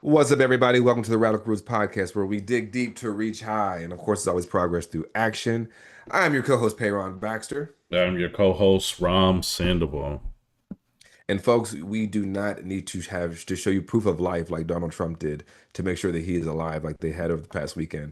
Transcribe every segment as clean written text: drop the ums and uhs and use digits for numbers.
What's up, everybody? Welcome to the Radical Roots Podcast, where we dig deep to reach high. And of course, it's always progress through action. I'm your co host, Payron Baxter. I'm your co-host, Ram Sandoval. And folks, we do not need to have to show you proof of life like Donald Trump did to make sure that he is alive, like they had over the past weekend.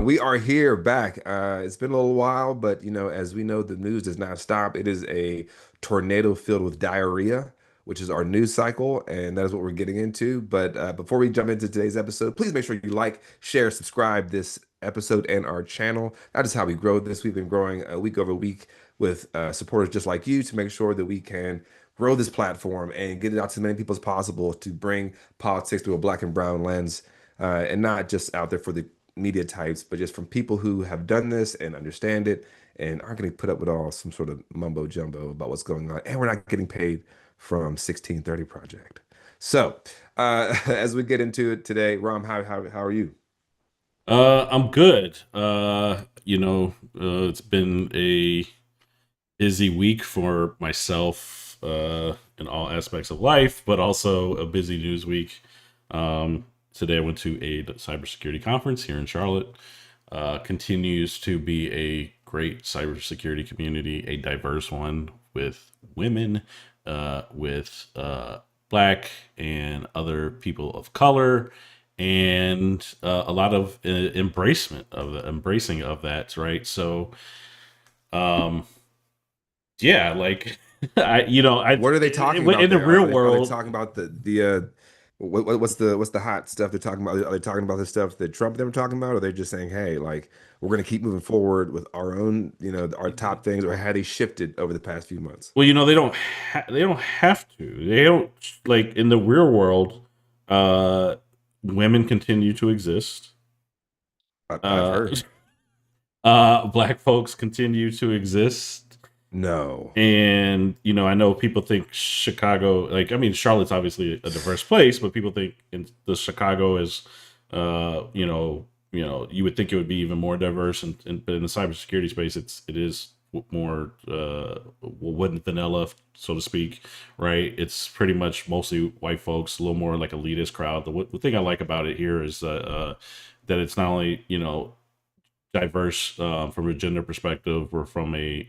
We are here back. It's been a little while, but as we know, the news does not stop. It is a tornado filled with diarrhea, which is our news cycle, and that is what we're getting into. But before we jump into today's episode, please make sure you like, share, subscribe this episode and our channel. That is how we grow this. We've been growing week over week with supporters just like you to make sure that we can grow this platform and get it out to as many people as possible to bring politics through a black and brown lens, and not just out there for the media types, but just from people who have done this and understand it and aren't going to put up with all some sort of mumbo jumbo about what's going on. And we're not getting paid from 1630 Project. So, as we get into it today, Ram, how are you? I'm good. It's been a busy week for myself in all aspects of life, but also a busy news week. Today I went to a cybersecurity conference here in Charlotte. Continues to be a great cybersecurity community, a diverse one with women, with black and other people of color, and a lot of embracing of that, right? So, um, yeah, like I What are they talking about in the there? real Are they world. talking about what's the hot stuff they're talking about? Are they talking about the stuff that Trump they were talking about, or are they just saying, hey, like we're going to keep moving forward with our own, our top things, or had they shifted over the past few months? Well, they don't have to. They don't, like, in the real world. Uh, Women continue to exist. I've Uh, heard. Black folks continue to exist. No. And I know people think Chicago, like, I mean, Charlotte's obviously a diverse place, but people think in the Chicago is, you would think it would be even more diverse, but in the cybersecurity space, it is more wood and vanilla, so to speak, right? It's pretty much mostly white folks, a little more like elitist crowd. The thing I like about it here is that it's not only diverse from a gender perspective or from a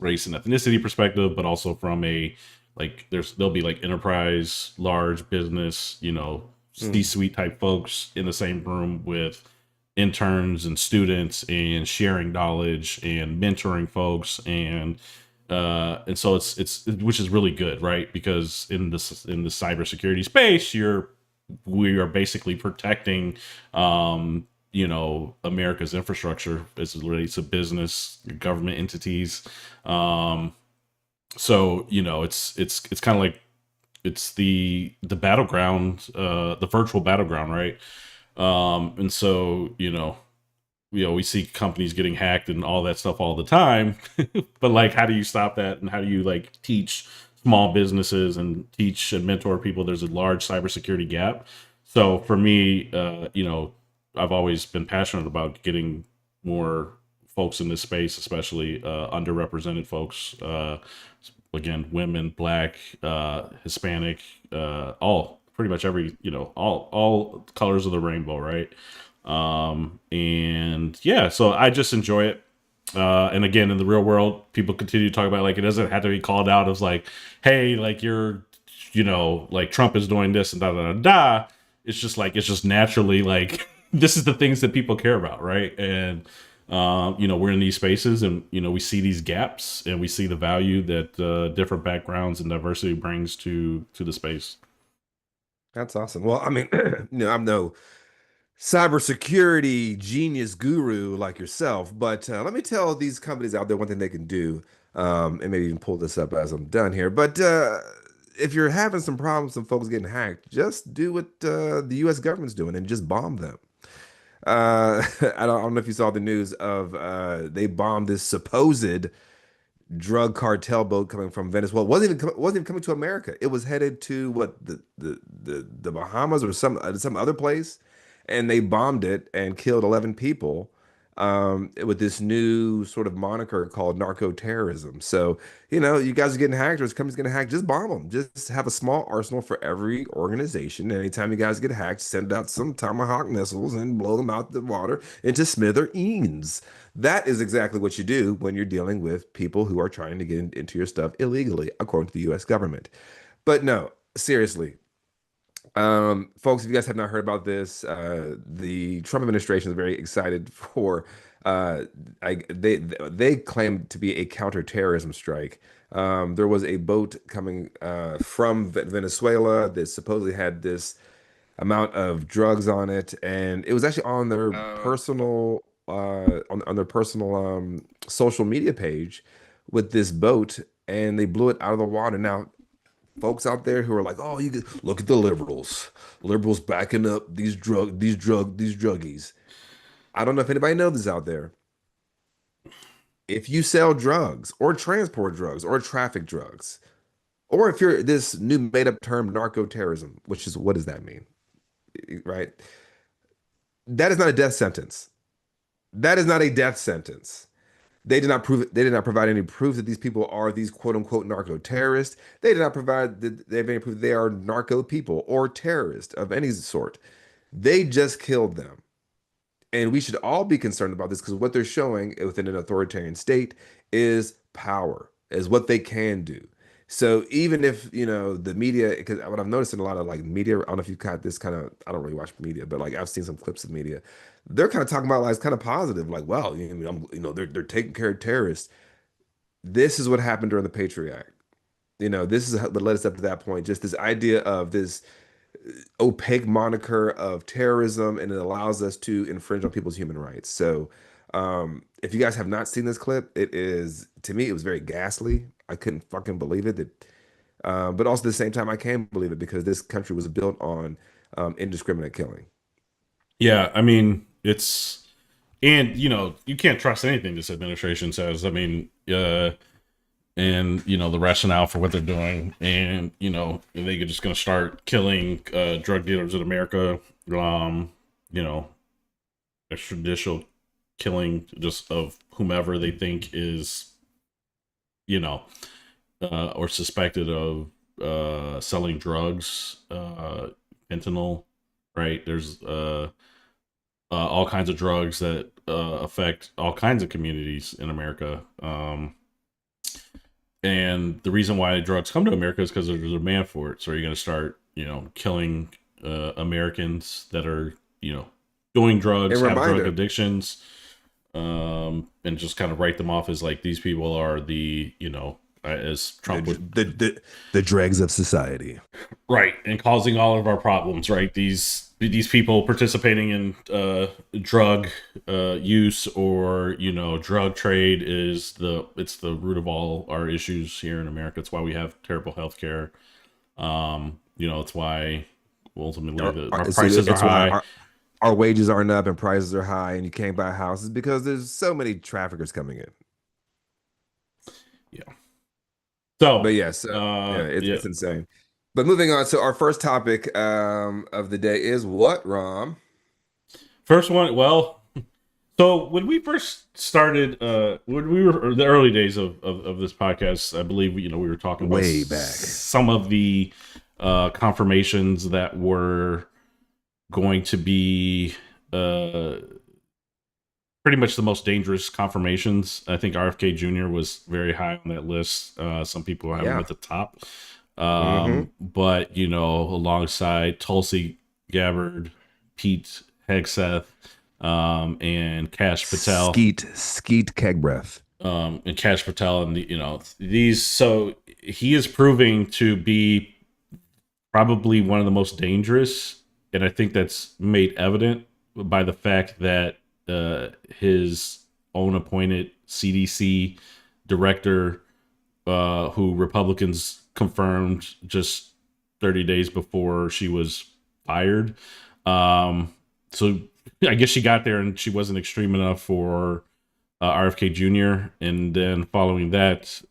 race and ethnicity perspective, but also from a, like, there'll be like enterprise, large business, Mm. C-suite type folks in the same room with interns and students, and sharing knowledge and mentoring folks, and so it's which is really good, right? Because in the cybersecurity space, we are basically protecting America's infrastructure as it relates to business, government entities. um so it's kind of like it's the battleground, the virtual battleground, right? And so we see companies getting hacked and all that stuff all the time. But, like, how do you stop that, and how do you, like, teach small businesses and teach and mentor people? There's a large cybersecurity gap. So for me, I've always been passionate about getting more folks in this space, especially underrepresented folks, again, women, black, Hispanic, all, pretty much every, all colors of the rainbow, right? And yeah, so I just enjoy it. And again, in the real world, people continue to talk about, like, it doesn't have to be called out as like, hey, like, like, Trump is doing this and da da da da. It's just like, it's just naturally like this is the things that people care about, right? And we're in these spaces, and we see these gaps, and we see the value that different backgrounds and diversity brings to the space. That's awesome. Well, I mean, I'm no cybersecurity genius guru like yourself, but let me tell these companies out there one thing they can do, and maybe even pull this up as I'm done here. But if you're having some problems, some folks getting hacked, just do what the U.S. government's doing and just bomb them. I don't know if you saw the news of they bombed this supposed drug cartel boat coming from Venezuela. Wasn't even coming to America. It was headed to what the Bahamas or some other place, and they bombed it and killed 11 people. with this new sort of moniker called narco terrorism. So, you guys are getting hacked or this company's getting hacked, just bomb them. Just have a small arsenal for every organization. Anytime you guys get hacked, send out some Tomahawk missiles and blow them out the water into smithereens. That is exactly what you do when you're dealing with people who are trying to get into your stuff illegally, according to the US government. But no, seriously, folks, if you guys have not heard about this, the Trump administration is very excited for uh, they claim to be a counterterrorism strike. There was a boat coming from Venezuela that supposedly had this amount of drugs on it, and it was actually on their personal on their personal social media page with this boat, and they blew it out of the water. Now, folks out there who are like, "Oh, you could look at the liberals backing up these druggies." I don't know if anybody knows this out there. If you sell drugs or transport drugs or traffic drugs, or if you're this new made-up term narco terrorism, which is what does that mean, right? That is not a death sentence. That is not a death sentence. They did not prove it. They did not provide any proof that these people are these quote unquote narco terrorists. They did not provide that they have any proof they are narco people or terrorists of any sort. They just killed them. And we should all be concerned about this because what they're showing within an authoritarian state is power, is what they can do. So even if, the media, because what I've noticed in a lot of like media, I don't know if you've got this kind of, I don't really watch media, but like I've seen some clips of media. They're kind of talking about like it's kind of positive, like, well, they're taking care of terrorists. This is what happened during the Patriot Act. This is what led us up to that point. Just this idea of this opaque moniker of terrorism, and it allows us to infringe on people's human rights. So, if you guys have not seen this clip, it is to me it was very ghastly. I couldn't fucking believe it. But also at the same time, I can believe it because this country was built on indiscriminate killing. Yeah, I mean, and you can't trust anything this administration says. I mean, and the rationale for what they're doing, and they're just going to start killing drug dealers in America. You know, extrajudicial killing just of whomever they think is, you know, or suspected of selling drugs, fentanyl. Right? There's all kinds of drugs that affect all kinds of communities in America. And the reason why drugs come to America is because there's a demand for it. So you're going to start, killing Americans that are, doing drugs, And have drug reminder, addictions, and just kind of write them off as like these people are the, as the Trump would, the dregs of society. right, and causing all of our problems, right? These people participating in drug use or drug trade it's the root of all our issues here in America. It's why we have terrible health care. It's why ultimately our prices are It's why high. our wages aren't up and prices are high and you can't buy houses because there's so many traffickers coming in. Yeah. But So yes, yeah, it's yeah. it's insane. But moving on, so our first topic of the day is what, Rom? First one, well, so when we first started, when we were the early days of this podcast, I believe we were talking about Way back. some of the confirmations that were going to be pretty much the most dangerous confirmations. I think RFK Jr. was very high on that list. Some people have him Yeah. at the top, Mm-hmm. but alongside Tulsi Gabbard, Pete Hegseth, and Cash Patel. Skeet keg breath. And Cash Patel and these. So he is proving to be probably one of the most dangerous, and I think that's made evident by the fact that his own appointed CDC director, who Republicans confirmed just 30 days before she was fired. So I guess she got there and she wasn't extreme enough for RFK Jr. And then following that,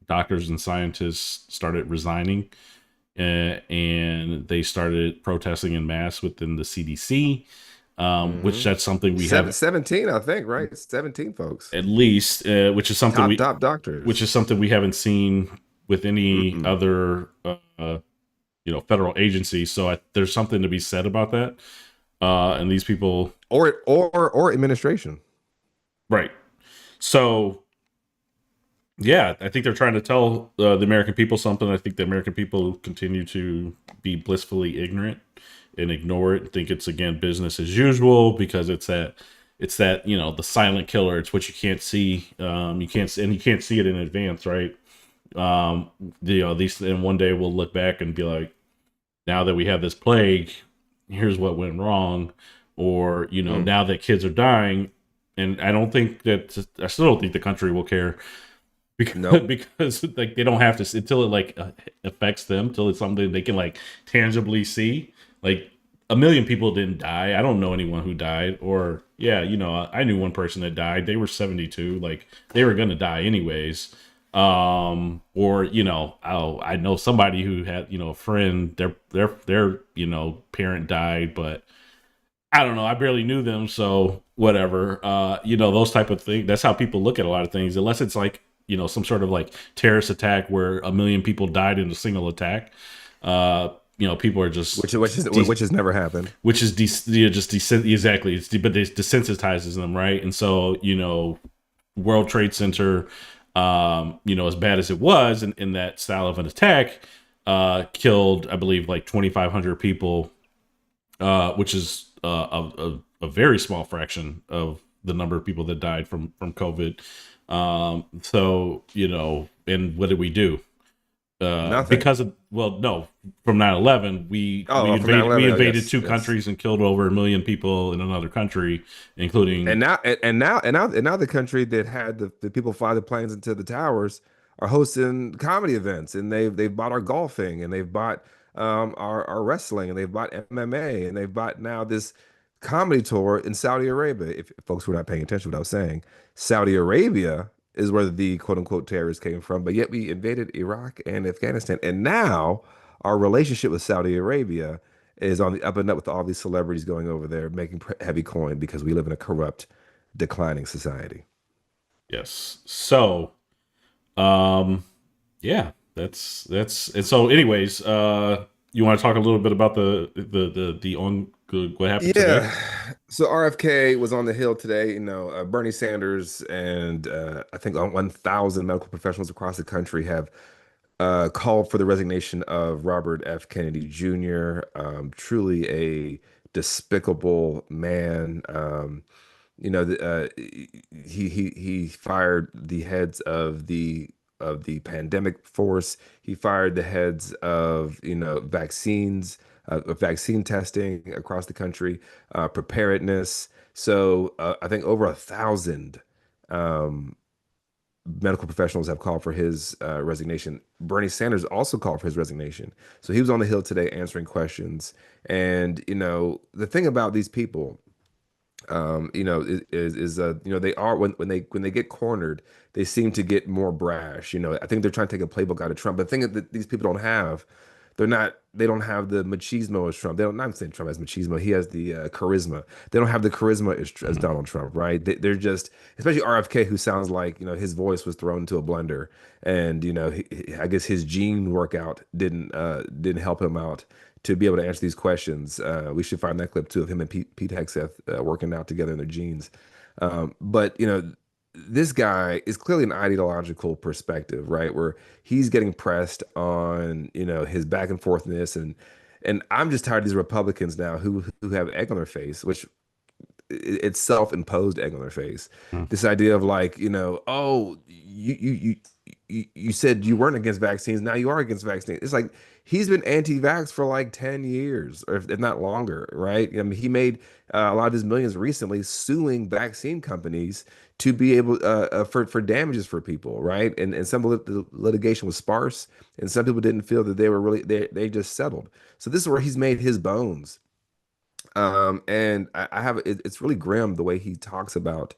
doctors and scientists started resigning, and they started protesting in mass within the CDC. which Hmm. that's something we haven't 17, I think, right? 17 folks. at least, Top which doctors. is something we haven't seen with any Mm-mm. other federal agency. So there's something to be said about that. And these people, Or administration. right? So yeah, I think they're trying to tell the American people something. I think the American people continue to be blissfully ignorant and ignore it and think it's again business as usual because it's that the silent killer. It's what you can't see. You can't and you can't see it in advance, right? Um, these and one day we'll look back and be like, now that we have this plague, here's what went wrong, or Mm. now that kids are dying, and I still don't think the country will care because Nope. because like they don't have to until it like affects them, till it's something they can like tangibly see. Like a million people didn't die. I don't know anyone who died, or yeah, I knew one person that died. They were 72. Like they were gonna die anyways. Or oh, I know somebody who had a friend, their parent died, but I don't know. I barely knew them, so whatever. Those type of things. That's how people look at a lot of things, unless it's like some sort of like terrorist attack where a million people died in a single attack. People are just Which has never happened. which is exactly. But it desensitizes them, right? And so World Trade Center, as bad as it was in that style of an attack, killed I believe like 2,500 people, which is a very small fraction of the number of people that died from COVID. So and what did we do? Nothing. Because of no, from 9/11, we Oh, from we 9/11. Oh, invaded yes, two yes. countries and killed over a million people in another country, including And now the country that had the people fly the planes into the towers are hosting comedy events, and they've bought our golfing, and they've bought our wrestling, and they've bought MMA, and they've bought now this comedy tour in Saudi Arabia. If folks were not paying attention to what I was saying, Saudi Arabia is where the quote unquote terrorists came from, but yet we invaded Iraq and Afghanistan, and now our relationship with Saudi Arabia is on the up and up with all these celebrities going over there making heavy coin because we live in a corrupt, declining society. yes. So Um, yeah, that's and so. Anyways, you want to talk a little bit about the on what happened today? Yeah. So RFK was on the Hill today. Bernie Sanders and I think 1,000 medical professionals across the country have called for the resignation of Robert F. Kennedy Jr. Truly a despicable man. He fired the heads of the pandemic force. He fired the heads of vaccines, of vaccine testing across the country, preparedness. So I think over 1,000 um, medical professionals have called for his resignation. Bernie Sanders also called for his resignation. So he was on the Hill today answering questions. And the thing about these people they are when they get cornered, they seem to get more brash. I think they're trying to take a playbook out of Trump. But the thing that these people don't have, they don't have the machismo as Trump. They don't. I'm not saying Trump has machismo. He has the charisma. They don't have the charisma as Mhm. Donald Trump, right? They're just, especially RFK, who sounds like his voice was thrown into a blender, and I guess his gene workout didn't help him out to be able to answer these questions. We should find that clip too of him and Pete Hegseth working out together in their jeans. But this guy is clearly an ideological perspective, right? Where he's getting pressed on, his back and forthness, and I'm just tired of these Republicans now who have egg on their face, which it's self-imposed egg on their face. Mhm. This idea of like, oh, you said you weren't against vaccines, now you are against vaccines. It's like he's been anti-vax for like 10 years, or if not longer, right? I mean, he made a lot of his millions recently suing vaccine companies to be able for damages for people, right? And some of the litigation was sparse, and some people didn't feel that they were really they just settled. So this is where he's made his bones. And I have it's really grim the way he talks about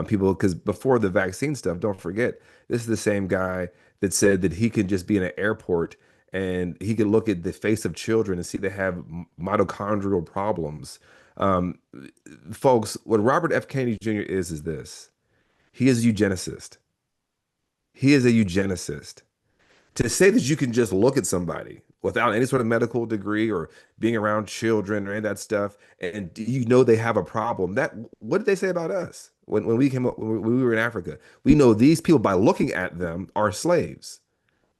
people, because before the vaccine stuff, don't forget, this is the same guy that said that he could just be in an airport and he could look at the face of children and see they have mitochondrial problems. Um, Folks, what Robert F. Kennedy Jr. is this. He is a eugenicist. He is a eugenicist. To say that you can just look at somebody without any sort of medical degree or being around children or any of that stuff, and you know they have a problem. That what did they say about us when we came up when we were in Africa? We know these people by looking at them are slaves.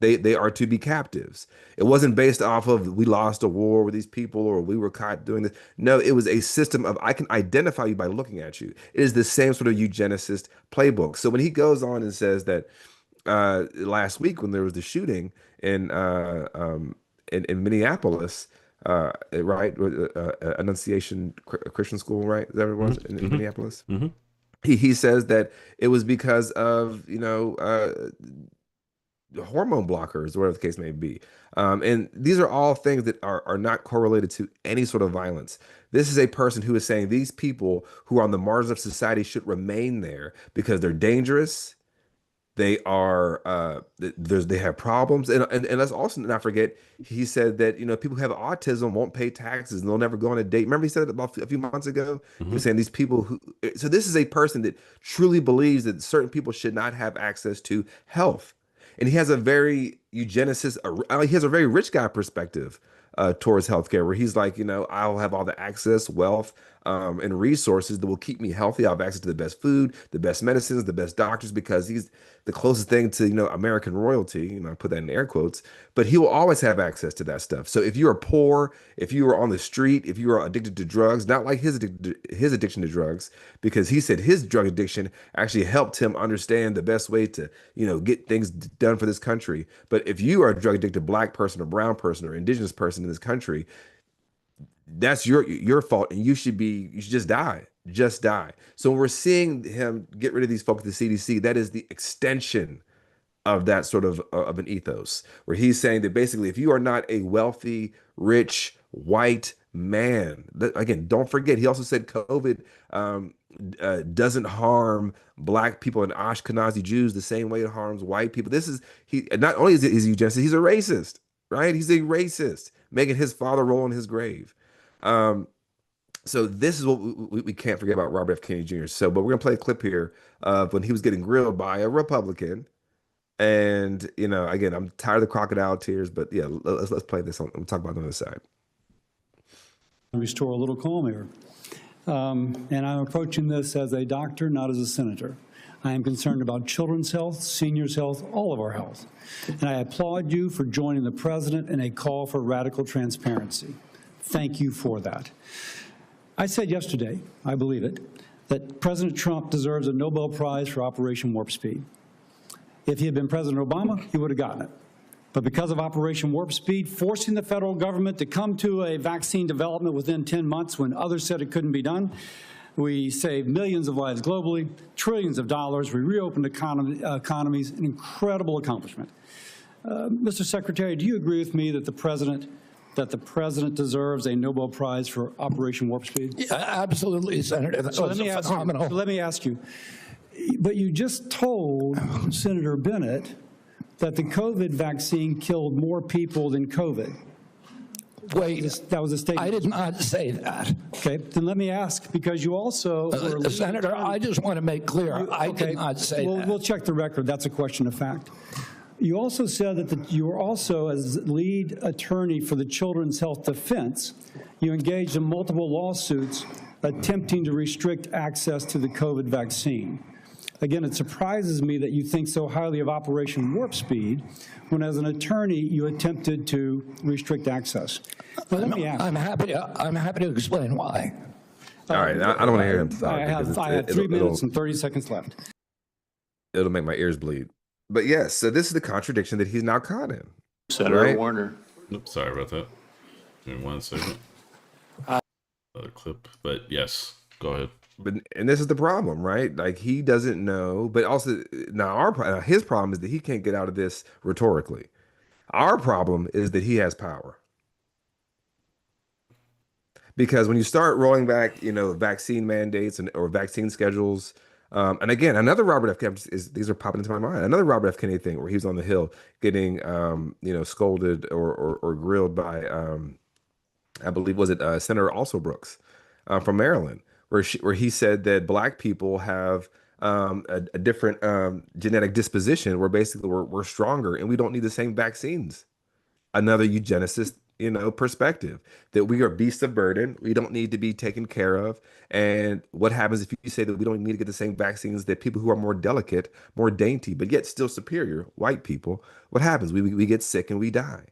They are to be captives. It wasn't based off of we lost a war with these people or we were caught doing this. No, it was a system of I can identify you by looking at you. It is the same sort of eugenicist playbook. So when he goes on and says that last week when there was the shooting in Minneapolis, right, Annunciation Christian School, right? Is that what it was in Hmm. Minneapolis? Hmm. He says that it was because of hormone blockers, or whatever the case may be. And these are all things that are not correlated to any sort of violence. This is a person who is saying these people who are on the margins of society should remain there because they're dangerous. They are they have problems, and let's also not forget he said that people who have autism won't pay taxes and they'll never go on a date. Remember he said it about a few months ago. He Hmm. was saying these people who so this is a person that truly believes that certain people should not have access to health, and he has a very eugenicist. He has a very rich guy perspective towards healthcare, where he's like, I'll have all the access, wealth, and resources that will keep me healthy. I'll have access to the best food, the best medicines, the best doctors, because he's the closest thing to American royalty. I put that in air quotes, but he will always have access to that stuff. So if you are poor, if you are on the street, if you are addicted to drugs, not like his addiction to drugs, because he said his drug addiction actually helped him understand the best way to get things done for this country. But if you are a drug addicted black person or brown person or indigenous person in this country, that's your fault, and you should just die. So when we're seeing him get rid of these folks at the CDC, that is the extension of that sort of an ethos, where he's saying that basically if you are not a wealthy, rich, white man, again, don't forget, he also said COVID doesn't harm black people and Ashkenazi Jews the same way it harms white people. This is he not only is he eugenicist, he's a racist, right? He's a racist, making his father roll in his grave. Um, so this is what we can't forget about Robert F. Kennedy Jr. So, but we're gonna play a clip here of when he was getting grilled by a Republican. And again, I'm tired of the crocodile tears, but yeah, let's play this. We'll talk about it on the other side. Restore a little calm here. And I'm approaching this as a doctor, not as a senator. I am concerned about children's health, seniors' health, all of our health. And I applaud you for joining the president in a call for radical transparency. Thank you for that. I said yesterday, I believe it, that President Trump deserves a Nobel Prize for Operation Warp Speed. If he had been President Obama, he would have gotten it. But because of Operation Warp Speed, forcing the federal government to come to a vaccine development within 10 months when others said it couldn't be done, we saved millions of lives globally, trillions of dollars. We reopened economies, an incredible accomplishment. Mr. Secretary, do you agree with me that the president deserves a Nobel Prize for Operation Warp Speed? Yeah, absolutely, Senator. That was phenomenal. Let me ask you, but you just told Senator Bennett that the COVID vaccine killed more people than COVID. Wait, That was a statement. I did not say that. Okay, then let me ask, because you also were lead Senator, attorney. I just want to make clear, I Okay, did not say that. We'll check the record. That's a question of fact. You also said that you were also, as lead attorney for the Children's Health Defense, you engaged in multiple lawsuits attempting to restrict access to the COVID vaccine. Again, it surprises me that you think so highly of Operation Warp Speed when, as an attorney, you attempted to restrict access. Now, let me ask. I'm happy to explain why. All right, I don't want to hear him talk. I have 3 minutes and 30 seconds left. It'll make my ears bleed. But yes, so this is the contradiction that he's now caught in. Senator Right. Warner. Oops, sorry about that. Give me 1 second. Another clip, but yes, go ahead. And this is the problem, right? Like he doesn't know, but also now his problem is that he can't get out of this rhetorically. Our problem is that he has power. Because when you start rolling back, vaccine mandates or vaccine schedules, and again, another Robert F. Kennedy these are popping into my mind. Another Robert F. Kennedy thing where he was on the Hill getting, scolded or grilled by, I believe, was it Senator Also Brooks, from Maryland, where he said that black people have a different genetic disposition, where basically we're stronger and we don't need the same vaccines. Another eugenicist, perspective that we are beasts of burden. We don't need to be taken care of. And what happens if you say that we don't need to get the same vaccines that people who are more delicate, more dainty, but yet still superior, white people? What happens? We get sick and we die.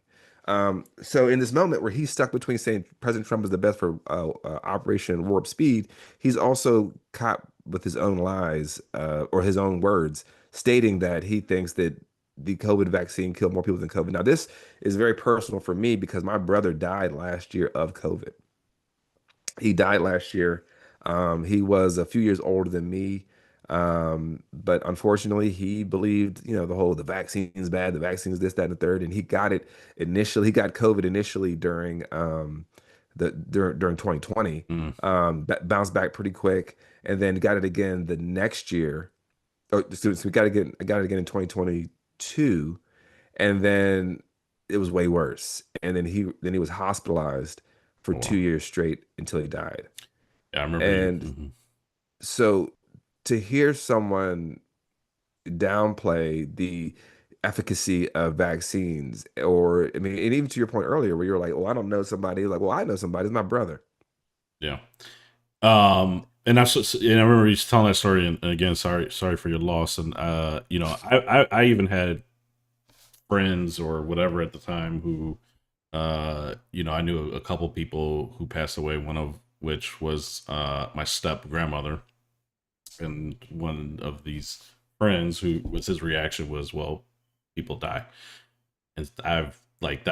So in this moment where he's stuck between saying President Trump is the best for Operation Warp Speed, he's also caught with his own lies or his own words, stating that he thinks that the COVID vaccine killed more people than COVID. Now, this is very personal for me because my brother died last year of COVID. He died last year. He was a few years older than me. But unfortunately, he believed, the vaccine's bad, the vaccine's this, that, and the third. And he got it initially. He got COVID initially during 2020. Bounced back pretty quick, and then got it again the next year. Oh, so we I got it again in 2022, and then it was way worse. And then he was hospitalized for Oh, wow. 2 years straight until he died. Yeah, I remember. And so to hear someone downplay the efficacy of vaccines, or I mean, and even to your point earlier, where you're like, "Well, I don't know somebody." Like, "Well, I know somebody. It's my brother." Yeah. And I remember you telling that story, and again, sorry for your loss. And I even had friends or whatever at the time who, I knew a couple people who passed away. One of which was my step grandmother, and one of these friends who was his reaction was, "Well, people die," and that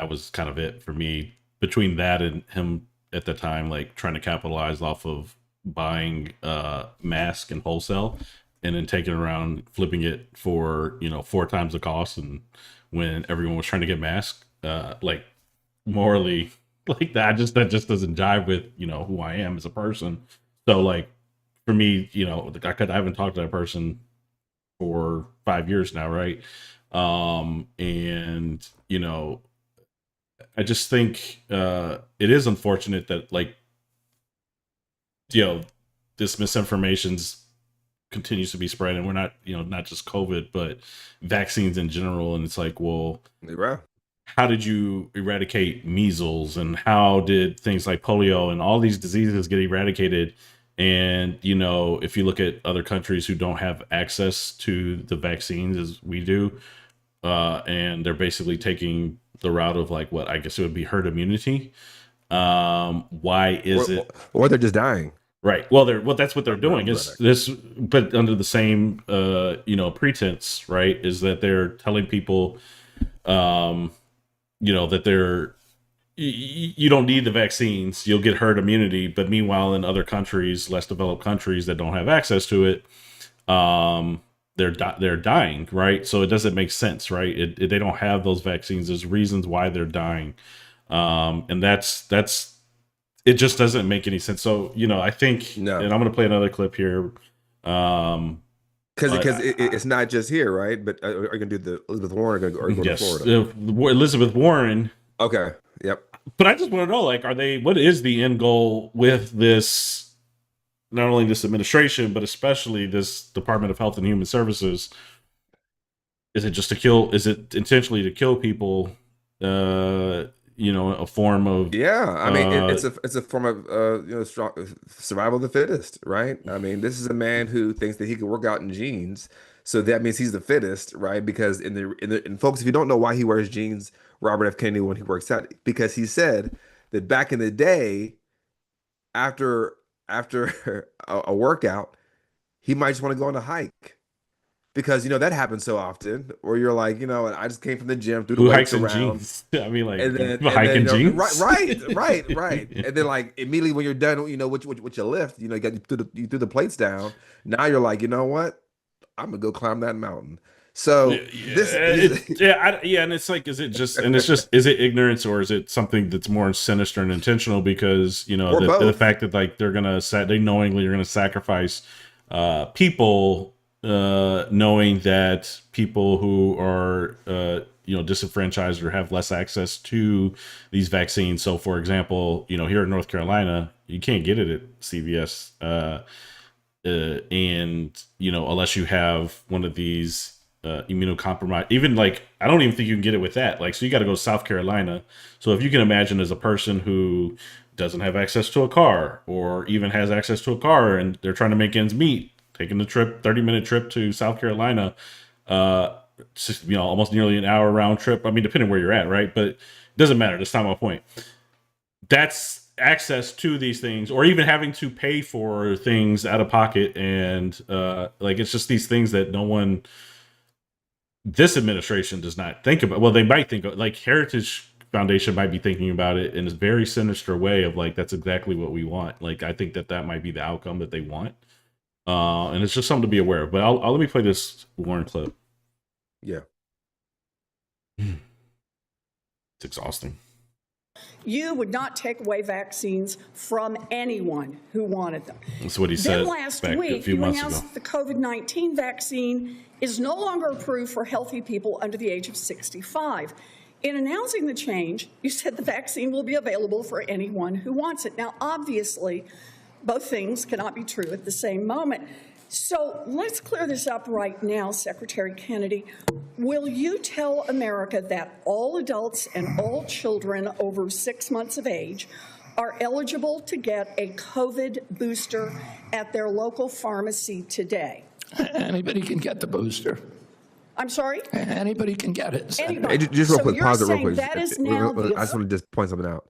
was kind of it for me. Between that and him at the time, like trying to capitalize off of buying mask and wholesale, and then taking around flipping it for 4 times the cost, and when everyone was trying to get masks, like morally, like that just doesn't jive with who I am as a person. So like for me, I haven't talked to that person for 5 years now, right? And I just think it is unfortunate that this misinformation's continues to be spread, and we're not not just COVID but vaccines in general. And it's like, well, Right. how did you eradicate measles, and how did things like polio and all these diseases get eradicated? And if you look at other countries who don't have access to the vaccines as we do, and they're basically taking the route of like what I guess it would be herd immunity. Why is it? Or they're just dying. Right. Well, that's what they're doing. Is this, but under the same pretense, right? Is that they're telling people, that you don't need the vaccines, you'll get herd immunity. But meanwhile, in other countries, less developed countries that don't have access to it, they're dying, right? So it doesn't make sense, right? They don't have those vaccines. There's reasons why they're dying, and that's it just doesn't make any sense. So I think, No. and I'm going to play another clip here. Because it's not just here, right? But are you gonna do the Elizabeth Warren or go yes, to Florida? Elizabeth Warren. Okay. Yep. But I just want to know, like, what is the end goal with this? Not only this administration, but especially this Department of Health and Human Services. Is it just to kill? Is it intentionally to kill people? A form of I mean, it's a form of strong survival of the fittest, right? I mean, this is a man who thinks that he can work out in jeans, so that means he's the fittest, right? Because and folks, if you don't know why he wears jeans, Robert F. Kennedy, when he works out, because he said that back in the day, after a workout, he might just want to go on a hike. Because that happens so often, where you're like, I just came from the gym, threw the weights around. Jeans? I mean, like, and then hiking jeans, right. And then, like, immediately when you're done, what you lift, you threw the plates down. Now you're like, you know what? I'm gonna go climb that mountain. So and it's like, is it ignorance, or is it something that's more sinister and intentional? Because the fact that like they knowingly are gonna sacrifice people. Knowing that people who are disenfranchised or have less access to these vaccines. So, for example, here in North Carolina, you can't get it at CVS, and unless you have one of these immunocompromised. Even like, I don't even think you can get it with that. Like, so you got to go to South Carolina. So if you can imagine, as a person who doesn't have access to a car, or even has access to a car and they're trying to make ends meet, taking the trip, 30-minute trip to South Carolina, almost nearly an hour round trip. I mean, depending where you're at, right? But it doesn't matter. That's not my point. That's access to these things, or even having to pay for things out of pocket. And it's just these things that this administration does not think about. Well, they might think of, like, Heritage Foundation might be thinking about it in a very sinister way of like, that's exactly what we want. Like, I think that might be the outcome that they want. And it's just something to be aware of. But I'll let me play this Warren clip. Yeah. It's exhausting. You would not take away vaccines from anyone who wanted them. That's what he said Then last back a week, few you months announced ago. that the COVID-19 vaccine is no longer approved for healthy people under the age of 65. In announcing the change, you said the vaccine will be available for anyone who wants it. Now, obviously, both things cannot be true at the same moment. So let's clear this up right now, Secretary Kennedy. Will you tell America that all adults and all children over 6 months of age are eligible to get a COVID booster at their local pharmacy today? Anybody can get the booster. I'm sorry? Anybody can get it, Senator. Anybody. Hey, just real So quick, you're pause it real saying quick. that is now I the just want to just point something out.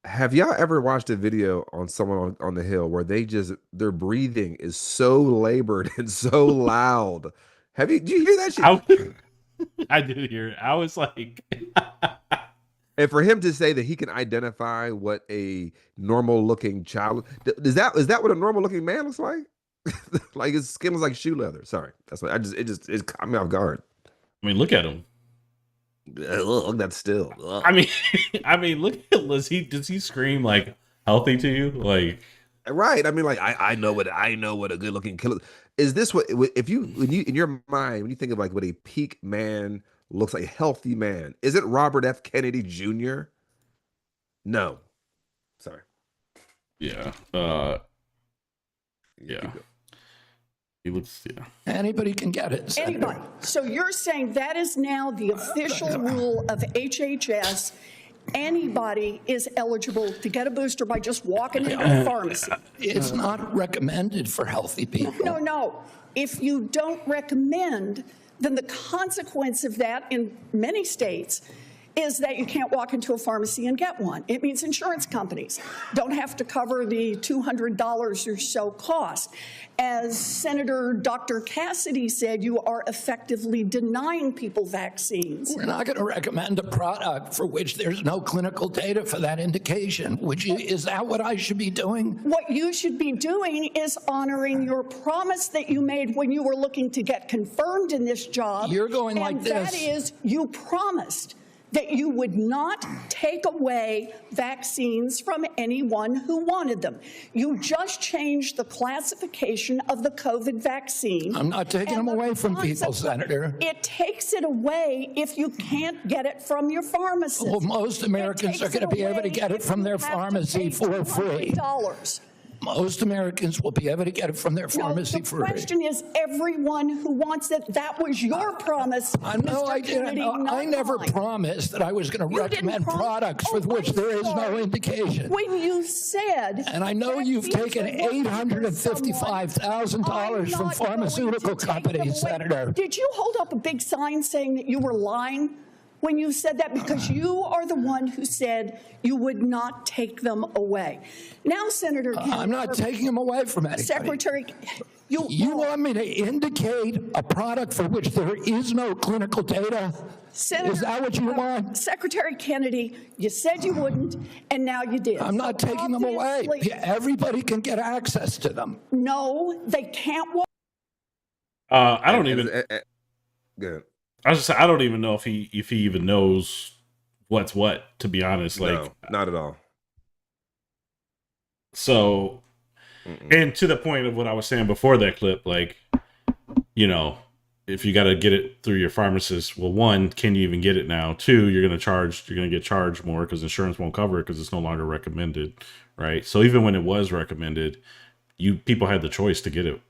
Have y'all ever watched a video on someone on the Hill where their breathing is so labored and so loud? Did you hear that shit? I did hear it. I was like, And for him to say that he can identify what a normal looking child is that what a normal looking man looks like? Like his skin was like shoe leather. Sorry. That's what it caught me off guard. I mean, look at him. Look, that's still. Ugh. I mean, look at does he scream like healthy to you? Like, Right. I mean, like I know what a good looking killer is. This what if you when you in your mind when you think of like what a peak man looks like, a healthy man, is it Robert F. Kennedy Jr.? No. Sorry. yeah, yeah. He looks, yeah. Anybody can get it, Senator. Anybody. So you're saying that is now the official rule of HHS. Anybody is eligible to get a booster by just walking into a pharmacy. It's not recommended for healthy people. No. If you don't recommend, then the consequence of that in many states is that you can't walk into a pharmacy and get one. It means insurance companies don't have to cover the $200 or so cost. As Senator Dr. Cassidy said, you are effectively denying people vaccines. We're not going to recommend a product for which there's no clinical data for that indication. Is that what I should be doing? What you should be doing is honoring your promise that you made when you were looking to get confirmed in this job. You're going like and this. that is, you promised that you would not take away vaccines from anyone who wanted them. You just changed the classification of the COVID vaccine. I'm not taking them away from people, Senator. It takes it away if you can't get it from your pharmacist. Well, most Americans are going to be able to get it from their pharmacy for free. $200. Most Americans will be able to get it from their pharmacy The for free. question is everyone who wants it. That was your promise. I know Mr. I didn't. Kennedy, I not never mine. promised that I was going to You didn't recommend promise- products Oh, with which I'm there is no sorry. indication. When you said, And I know you've taken $855,000 from pharmaceutical companies, Senator. Did you hold up a big sign saying that you were lying when you said that? Because you are the one who said you would not take them away. Now, Senator Kennedy, I'm not taking them away from anybody. Secretary, You want me to indicate a product for which there is no clinical data? Senator, Is that what you want? Secretary Kennedy, you said you wouldn't, and now you did. I'm not So taking them away. obviously- Everybody can get access to them. No, they can't. I don't even. Good. I was just saying, I don't even know if he even knows what's what. To be honest, like, No, not at all. so, and to the point of what I was saying before that clip, like, if you got to get it through your pharmacist, well, one, can you even get it now? Two, you're going to get charged more because insurance won't cover it because it's no longer recommended, right? So even when it was recommended, people had the choice to get it,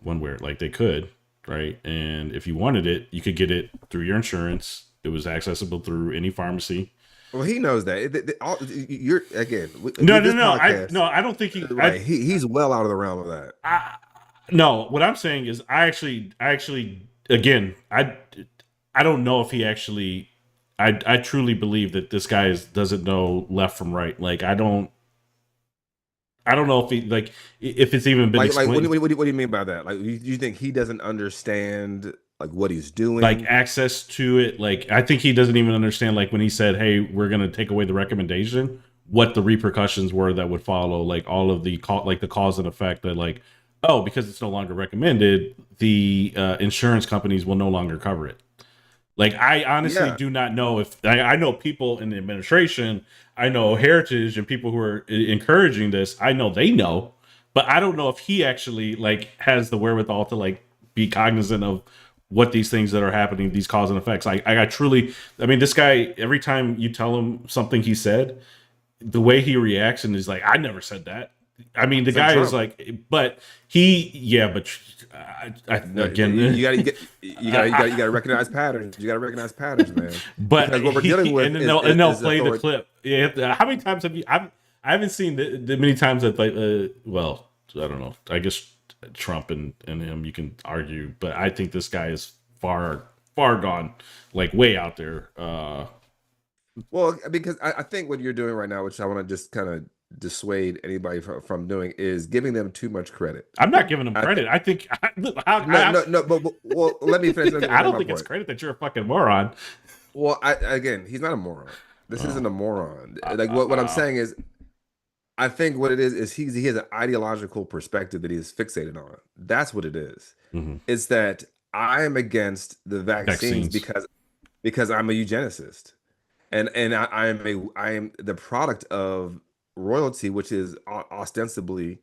one way, like they could, right? And if you wanted it, you could get it through your insurance. It was accessible through any pharmacy. Well, he knows that. You're again No, no, this no. podcast, I don't think right? He's well out of the realm of that. No, what I'm saying is I actually, again, I don't know if he actually, I truly believe that this guy doesn't know left from right. Like, I don't know if he, like, if it's even been Like explained. what do you mean by that? Like you think he doesn't understand like what he's doing? Like access to it. Like, I think he doesn't even understand, like, when he said, hey, we're going to take away the recommendation, what the repercussions were that would follow, like all of the the cause and effect that, like, oh, because it's no longer recommended, the insurance companies will no longer cover it. Like, I honestly Yeah. do not know if I know people in the administration, I know Heritage and people who are encouraging this. I know they know, but I don't know if he actually, like, has the wherewithal to, like, be cognizant of what these things that are happening, these cause and effects. I truly, I mean, this guy, every time you tell him something he said, the way he reacts and is like, I never said that. I mean, the It's like guy is Trump. like, but he, yeah, but No, again, you gotta recognize patterns. You gotta recognize patterns, man. but Because what we're dealing with and then they'll is play the authority. clip. Yeah, how many times have you? I haven't seen the many times that, like, well, I don't know. I guess Trump and him, you can argue, but I think this guy is far gone, like way out there. Well, because I think what you're doing right now, which I want to just kind of dissuade anybody from doing, is giving them too much credit. I'm not giving him I credit. I think no, but well, let me finish. I don't my think it's point. credit that you're a fucking moron. Well, again, he's not a moron. This isn't a moron. Like what I'm Uh, saying is, I think what it is he has an ideological perspective that he is fixated on. That's what it is. mhm. It's that I am against the vaccines Vaccines. because I'm a eugenicist, and I am the product of royalty, which is ostensibly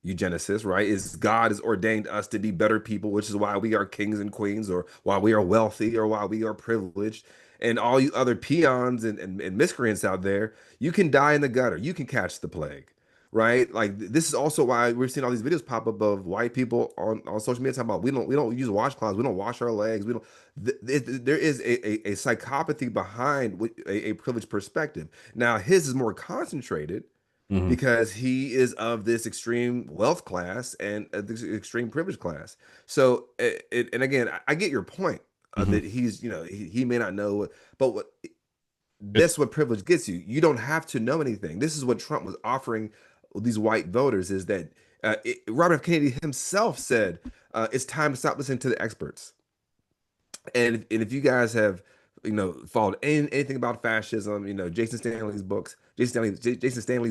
eugenicist, right? Is God has ordained us to be better people, which is why we are kings and queens, or why we are wealthy, or why we are privileged. And all you other peons and miscreants out there, you can die in the gutter, you can catch the plague, right? Like this is also why we're seeing all these videos pop up of white people on social media talking about we don't use washcloths, we don't wash our legs, we don't. There is a psychopathy behind a privileged perspective. Now his is more concentrated Mhm. because he is of this extreme wealth class and this extreme privilege class. So, and again, I get your point that Mhm. he's, he may not know, but It's that's what privilege gets you. You don't have to know anything. This is what Trump was offering these white voters is that Robert F. Kennedy himself said, it's time to stop listening to the experts. And if you guys have followed anything about fascism, Jason Stanley's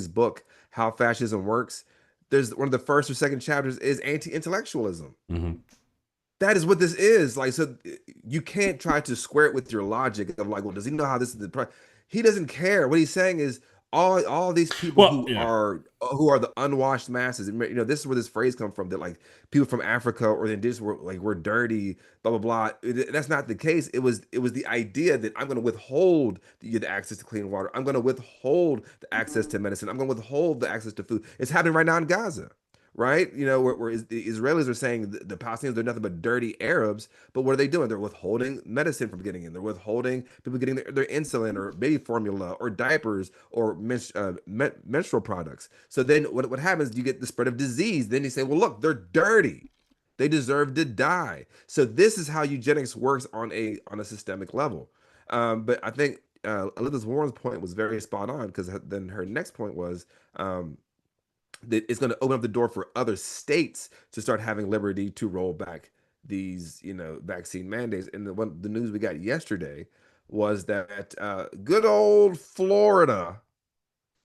book, How Fascism Works, there's one of the first or second chapters is anti-intellectualism. mhm. That is what this is. Like, so you can't try to square it with your logic of like, well, does he know how this is he doesn't care. What he's saying is all these people Well, yeah. who are the unwashed masses. This is where this phrase comes from, that like people from Africa or the indigenous were like we're dirty, blah blah blah. That's not the case. It was the idea that I'm going to withhold the access to clean water. I'm going to withhold the access to medicine. I'm going to withhold the access to food. It's happening right now in Gaza, right? Where the Israelis are saying the Palestinians, they're nothing but dirty Arabs, but what are they doing? They're withholding medicine from getting in. They're withholding people getting their insulin or baby formula or diapers or menstrual products. So then what happens? You get the spread of disease. Then you say, well, look, they're dirty. They deserve to die. So this is how eugenics works on a systemic level. But I think Elizabeth Warren's point was very spot on, because then her next point was that it's going to open up the door for other states to start having liberty to roll back these, vaccine mandates. And the news we got yesterday was that good old Florida,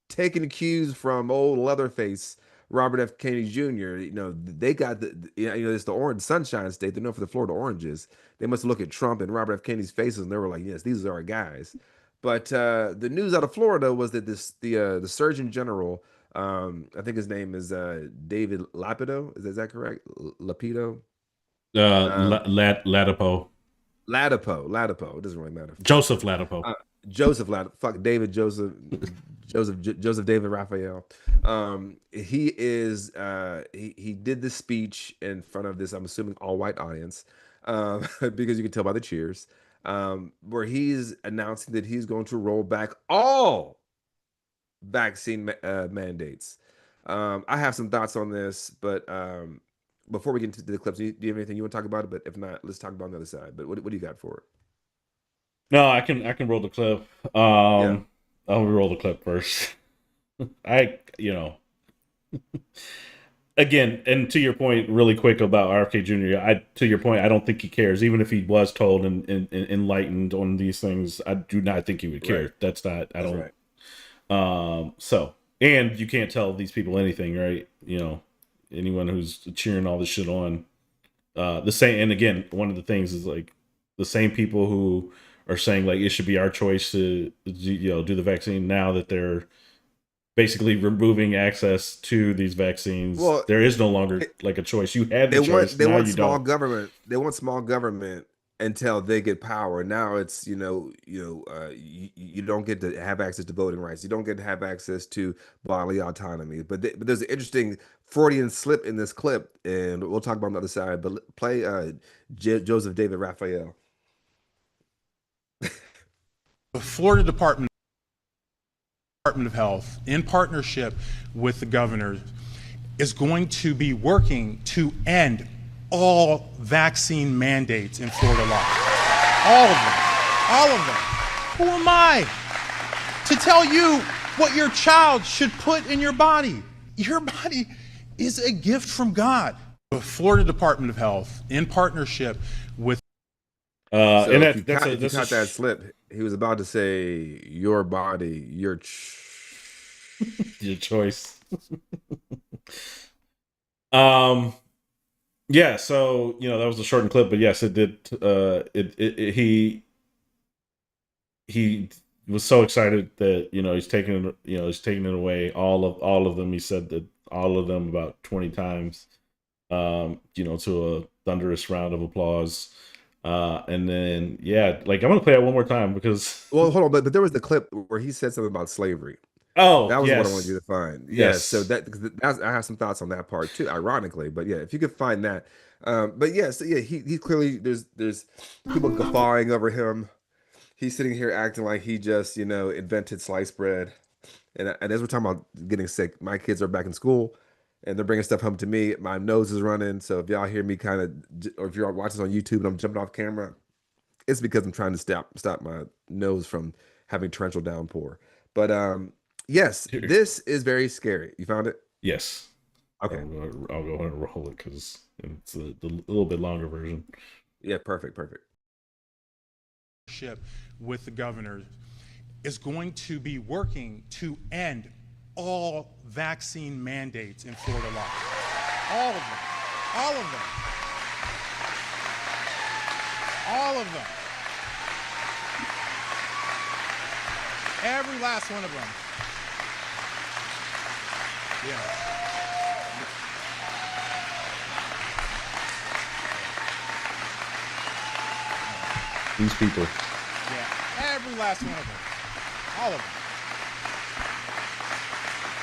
taking cues from old Leatherface Robert F. Kennedy Jr. They got it's the orange sunshine state. They're known for the Florida oranges. They must look at Trump and Robert F. Kennedy's faces, and they were like, yes, these are our guys. But the news out of Florida was that the Surgeon General, I think his name is David Lapido. Is that correct? Lapido. Latipo. Latipo. It doesn't really matter. Joseph Latipo. Joseph Latipo. Fuck David Joseph. Joseph David Raphael. He is. He did the speech in front of this, I'm assuming, all white audience, because you can tell by the cheers. Where he's announcing that he's going to roll back all vaccine mandates. I have some thoughts on this, but before we get into the clips, do you have anything you want to talk about it? But if not, let's talk about on the other side. But what do you got for it? No, I can roll the clip. Yeah. I'll roll the clip first. I again, and to your point, really quick about RFK Jr. To your point, I don't think he cares. Even if he was told and enlightened on these things, I do not think he would care. Right. That's not. I That's don't. right. So, and you can't tell these people anything, right? Anyone who's cheering all this shit on, the same. And again, one of the things is like the same people who are saying like it should be our choice to do the vaccine, now that they're basically removing access to these vaccines. Well, There is no longer like a choice. You had the choice, they now want you small don't. government. They want small government until they get power. Now it's you don't get to have access to voting rights. You don't get to have access to bodily autonomy. But there's an interesting Freudian slip in this clip, and we'll talk about on the other side. But play Joseph David Raphael. The Florida Department of Health, in partnership with the governor, is going to be working to end all vaccine mandates in Florida law. All of them. All of them. Who am I to tell you what your child should put in your body? Your body is a gift from God. The Florida Department of Health, in partnership with So And if you that's caught, a if you that's a caught that slip, he was about to say your body, your. your choice. um, yeah. So that was a shortened clip, but yes, it did. He was so excited that he's taking it away. All of them. He said that all of them about 20 times. To a thunderous round of applause. And then like I'm gonna play it one more time because Well, hold on, but there was the clip where he said something about slavery. oh That was what I wanted yes, you to find. Yeah, so yes. that's, I have some thoughts on that part too, ironically. But yeah, if you could find that. But yeah, so yeah, he clearly there's people guffawing over him. He's sitting here acting like he just invented sliced bread. And as we're talking about getting sick, my kids are back in school, and they're bringing stuff home to me. My nose is running, so if y'all hear me kind of, or if you're watching on YouTube and I'm jumping off camera, it's because I'm trying to stop my nose from having torrential downpour. But yes, this is very scary. You found it? Yes. Okay. I'll go ahead and roll it because it's the little bit longer version. Yeah, perfect. with the governor is going to be working to end all vaccine mandates in Florida law. All of them. All of them. All of them. Every last one of them. Yeah. These people. Yeah. Every last one of them. All of them.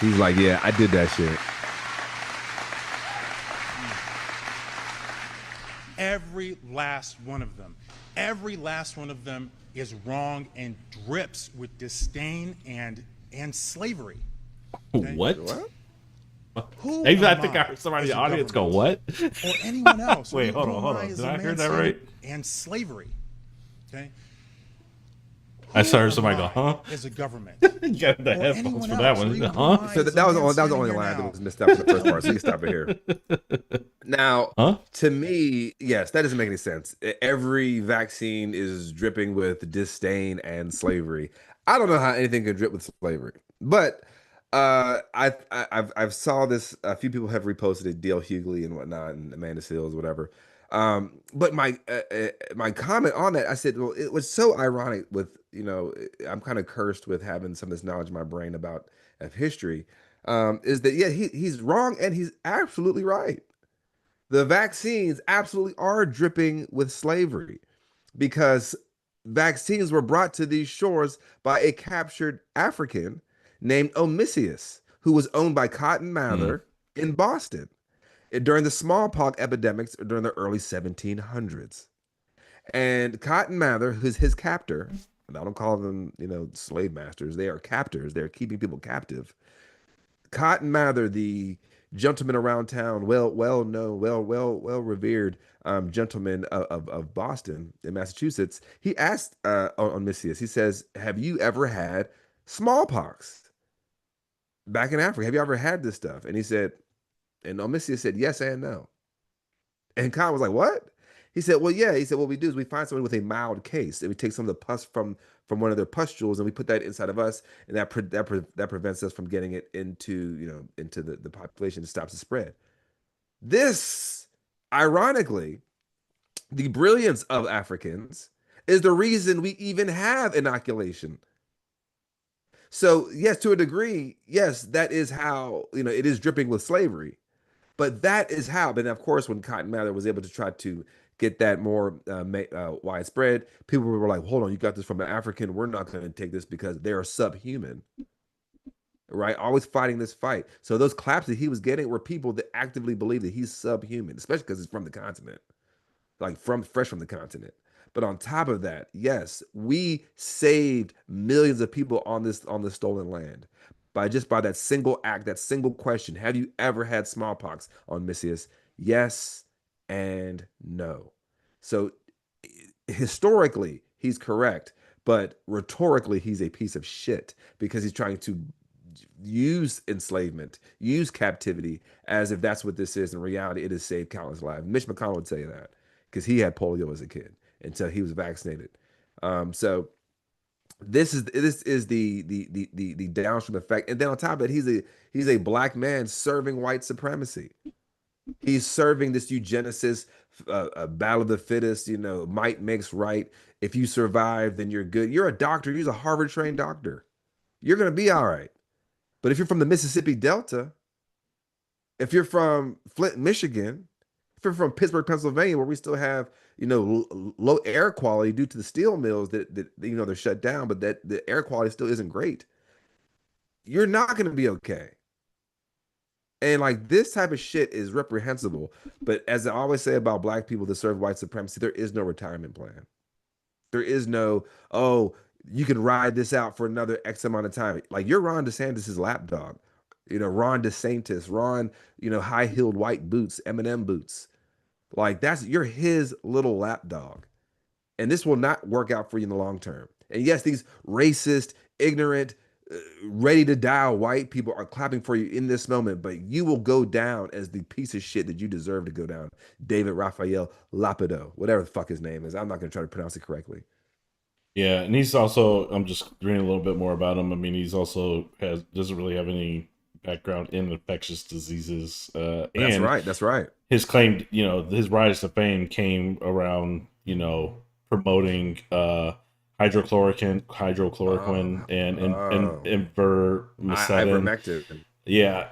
He's like, yeah, I did that shit. Every last one of them. Every last one of them is wrong and drips with disdain and slavery. Okay? What? Who Maybe I am think I heard somebody in as the a audience go, government, "What?" or anyone else. Wait, hold Who on, am hold on. as Did a I hear man that saying right? And slavery. Okay. I saw Who somebody am go, I "Huh?" As a government. You got the Or headphones anyone for that else, or one. even Huh? who am I So as a that was man the only standing line here that now? was missed out in the first part. So you can stop it here. Now, Huh? to me, yes, that doesn't make any sense. Every vaccine is dripping with disdain and slavery. I don't know how anything can drip with slavery, but I've saw this. A few people have reposted it, Dale Hughley and whatnot, and Amanda Seals, whatever. But my comment on that, I said, well, it was so ironic with I'm kind of cursed with having some of this knowledge in my brain about of history. Is that yeah, he's wrong and he's absolutely right. The vaccines absolutely are dripping with slavery because vaccines were brought to these shores by a captured African named Omisius, who was owned by Cotton Mm. Mather in Boston during the smallpox epidemics during the early 1700s. And Cotton Mather, who's his captor, and I don't call them, slave masters. They are captors. They're keeping people captive. Cotton Mather, the gentleman around town, well known, well revered gentleman of Boston in Massachusetts, he asked on Missius, he says, "Have you ever had smallpox back in Africa? Have you ever had this stuff?" And he said, and Omisius said, "Yes and no." And Khan was like, "What?" He said, "Well, yeah." He said, "What we do is we find someone with a mild case, and we take some of the pus from one of their pustules, and we put that inside of us, and that prevents us from getting it into into the population. It stops the spread." This, ironically, the brilliance of Africans is the reason we even have inoculation. So yes, to a degree, yes, that is how it is dripping with slavery. But that is how. But of course, when Cotton Mather was able to try to get that more widespread, people were like, "Hold on, you got this from an African. We're not going to take this because they are subhuman." Right? Always fighting this fight. So those claps that he was getting were people that actively believe that he's subhuman, especially because he's from the continent, like from fresh from the continent. But on top of that, yes, we saved millions of people on this stolen land by that single act, that single question. Have you ever had smallpox on Missius? Yes and no. So historically, he's correct, but rhetorically, he's a piece of shit because he's trying to use enslavement, use captivity as if that's what this is. In reality, it has saved countless lives. Mitch McConnell would tell you that because he had polio as a kid until he was vaccinated. So this is the downstream effect, and then on top of it, he's a black man serving white supremacy. He's serving this eugenicist, battle of the fittest. Might makes right. If you survive, then you're good. You're a doctor. You're a Harvard trained doctor. You're gonna be all right. But if you're from the Mississippi Delta, if you're from Flint, Michigan, if you're from Pittsburgh, Pennsylvania, where we still have, low air quality due to the steel mills that they're shut down, but that the air quality still isn't great, you're not going to be okay. And like this type of shit is reprehensible. But as I always say about black people that serve white supremacy, there is no retirement plan. There is no, oh, you can ride this out for another X amount of time. Like you're Ron DeSantis' lapdog. Ron DeSantis, Ron, high-heeled white boots, M&M boots. Like you're his little lapdog. And this will not work out for you in the long term. And yes, these racist, ignorant, ready to die white people are clapping for you in this moment, but you will go down as the piece of shit that you deserve to go down. David Raphael Lapido, whatever the fuck his name is. I'm not going to try to pronounce it correctly. Yeah, and he's also, I'm just reading a little bit more about him. I mean, he's also doesn't really have any background in infectious diseases. That's right. That's right. His claim, his rise to fame came around, promoting hydrochloroquine, and ivermectin. Ivermectin. Yeah.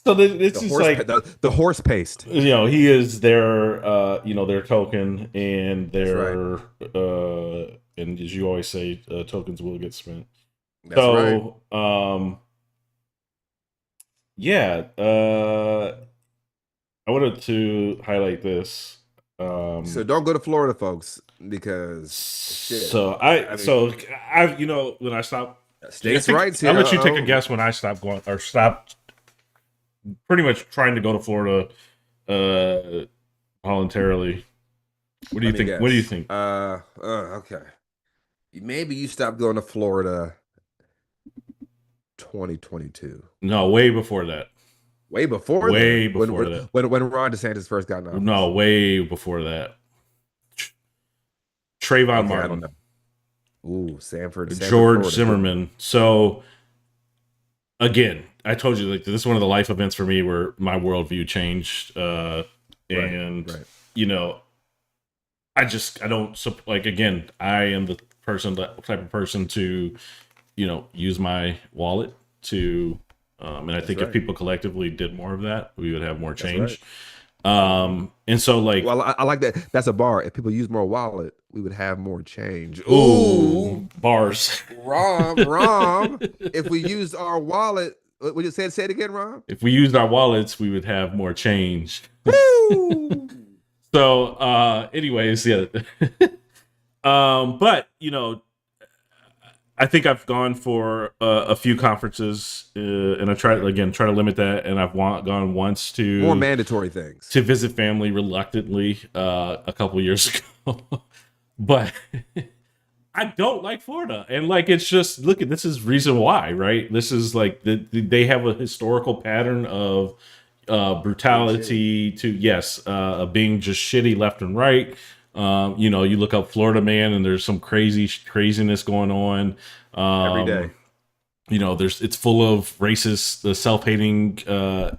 So this is like the horse paste. He is their their token, and their and as you always say, tokens will get spent. That's right. Yeah, I wanted to highlight this. So don't go to Florida, folks, because shit. So when I stopped states' rights here. I'll let you take a guess when I stopped going or stopped pretty much trying to go to Florida voluntarily. What do you think? What do you think? Okay. Maybe you stopped going to Florida 2022. No, way before that. Way before that. When Ron DeSantis first got in office. No, way before that. Trayvon Martin. I don't know. Ooh, Sanford, George Florida. Zimmerman. So again, I told you this is one of the life events for me where my worldview changed. I don't again, I am the type of person to, use my wallet to, and I think if people collectively did more of that, we would have more change. And so like, Well, I like that. That's a bar. If people use more wallet, we would have more change. ooh, Ooh, bars. Rom. If we used our wallet, would you say it again, Rom? If we used our wallets, we would have more change. Woo! So, anyways, yeah. But you know, I think I've gone for a few conferences, and I try to limit that. And I've gone once More mandatory things. to visit family reluctantly a couple years ago, but I don't like Florida, and like it's just look at this is reason why, right? This is like they have a historical pattern of brutality to yes, of being just shitty left and right. You know, you look up Florida man, and there's some craziness going on. Every day. You know, it's full of racist, self-hating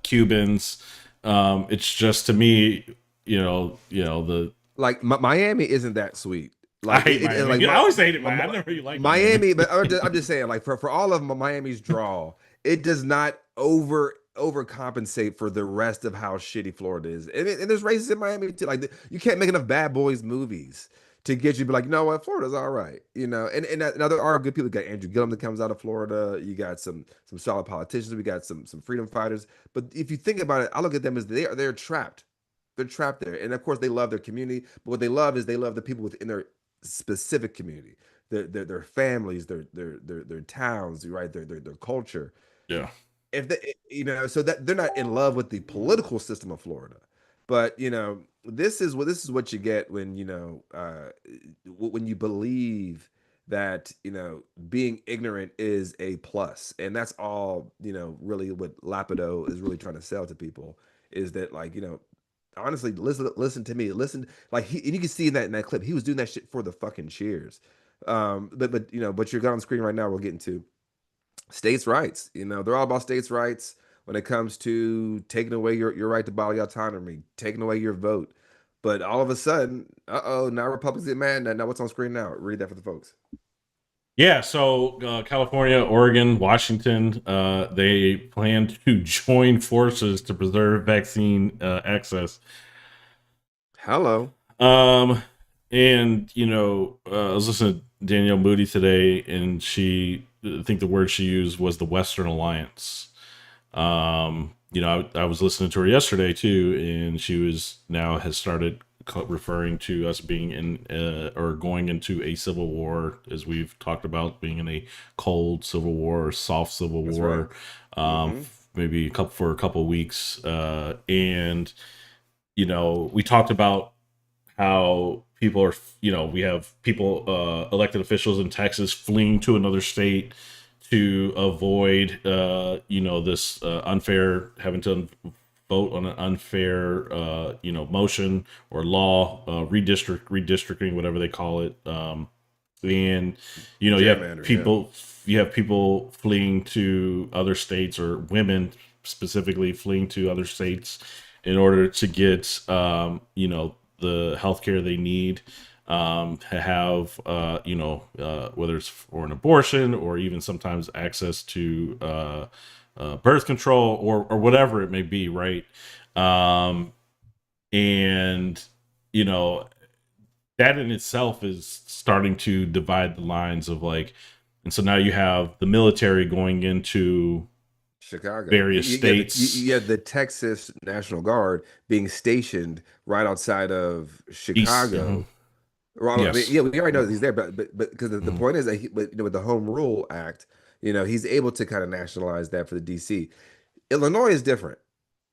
Cubans. It's just to me, the Like Miami isn't that sweet. I Like hate Miami. like I always hated Miami. I never really liked Miami, but I'm just saying, like for all of Miami's draw, it does not overcompensate for the rest of how shitty Florida is. And there's races in Miami too. Like you can't make enough bad boys movies to get you to be like, you know what, Florida's all right, you know. And now there are good people. You got Andrew Gillum that comes out of Florida. You got some solid politicians. We got some freedom fighters. But if you think about it, I look at them as they're trapped. They're trapped there, and of course they love their community. But what they love is they love the people within their specific community, their families, their towns, right? Their culture. Yeah. If they, you know, so that they're not in love with the political system of Florida, but you know, this is what you get when you know when you believe that you know being ignorant is a plus, and that's all you know. Really, what Lapido is really trying to sell to people is that like you know honestly, listen to me. Listen, like and you can see in that clip, he was doing that shit for the fucking cheers. But you know, but you're on screen right now. We're getting to states' rights. You know, they're all about states' rights when it comes to taking away your right to bodily autonomy, taking away your vote. But all of a sudden, now Republicans get mad. Now what's on screen now? Read that for the folks. Yeah, so California, Oregon, Washington, they plan to join forces to preserve vaccine access. Hello. Um, and you know, I was listening to Danielle Moody today, and I think the word she used was the Western Alliance. You know, I was listening to her yesterday too, and she has started referring to us being in or going into a civil war, as we've talked about being in a cold civil war or soft civil That's war, right. maybe for a couple of weeks. And you know, we talked about how people are, you know, we have people, elected officials in Texas fleeing to another state to avoid, you know, this unfair having to vote on an unfair, you know, motion or law, redistricting, whatever they call it. And you know, Gerrymander, you have people fleeing to other states, or women specifically fleeing to other states in order to get, you know, the healthcare they need, to have, you know, whether it's for an abortion or even sometimes access to birth control or whatever it may be, right? And you know, that in itself is starting to divide the lines of like, and so now you have the military going into Chicago. various states. You had the Texas National Guard being stationed right outside of East, Chicago. Well, I mean, yes. yeah, we already know that he's there, but because the Mhm. point is that but, you know, with the Home Rule Act, you know, he's able to kind of nationalize that for the DC. Illinois is different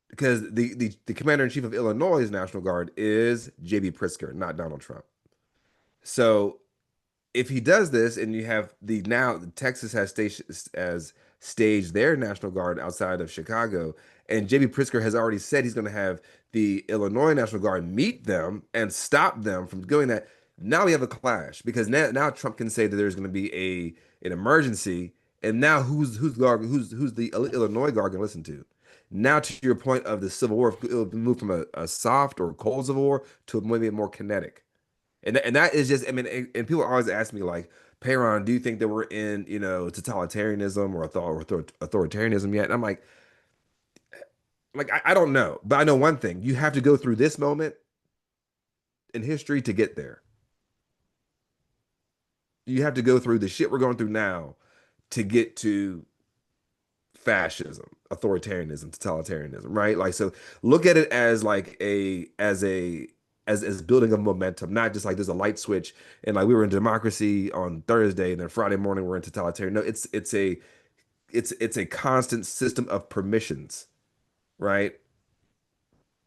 because the commander in chief of Illinois' National Guard is J.B. Pritzker, not Donald Trump. So if he does this, and you have Texas has staged their National Guard outside of Chicago, and JB Pritzker has already said he's going to have the Illinois National Guard meet them and stop them from doing that. Now we have a clash because now Trump can say that there's going to be an emergency, and now who's the Illinois Guard going to listen to? Now, to your point of the Civil War, it'll move from a soft or cold Civil War to maybe a more kinetic. And that is just, I mean, and people always ask me like, Payron, do you think that we're in, you know, totalitarianism or authoritarianism yet? And I'm like, like I don't know, but I know one thing: you have to go through this moment in history to get there. You have to go through the shit we're going through now to get to fascism, authoritarianism, totalitarianism, right? Like, so look at it as like as building a momentum, not just like there's a light switch and like we were in democracy on Thursday and then Friday morning we're in totalitarian. No, it's a constant system of permissions, right?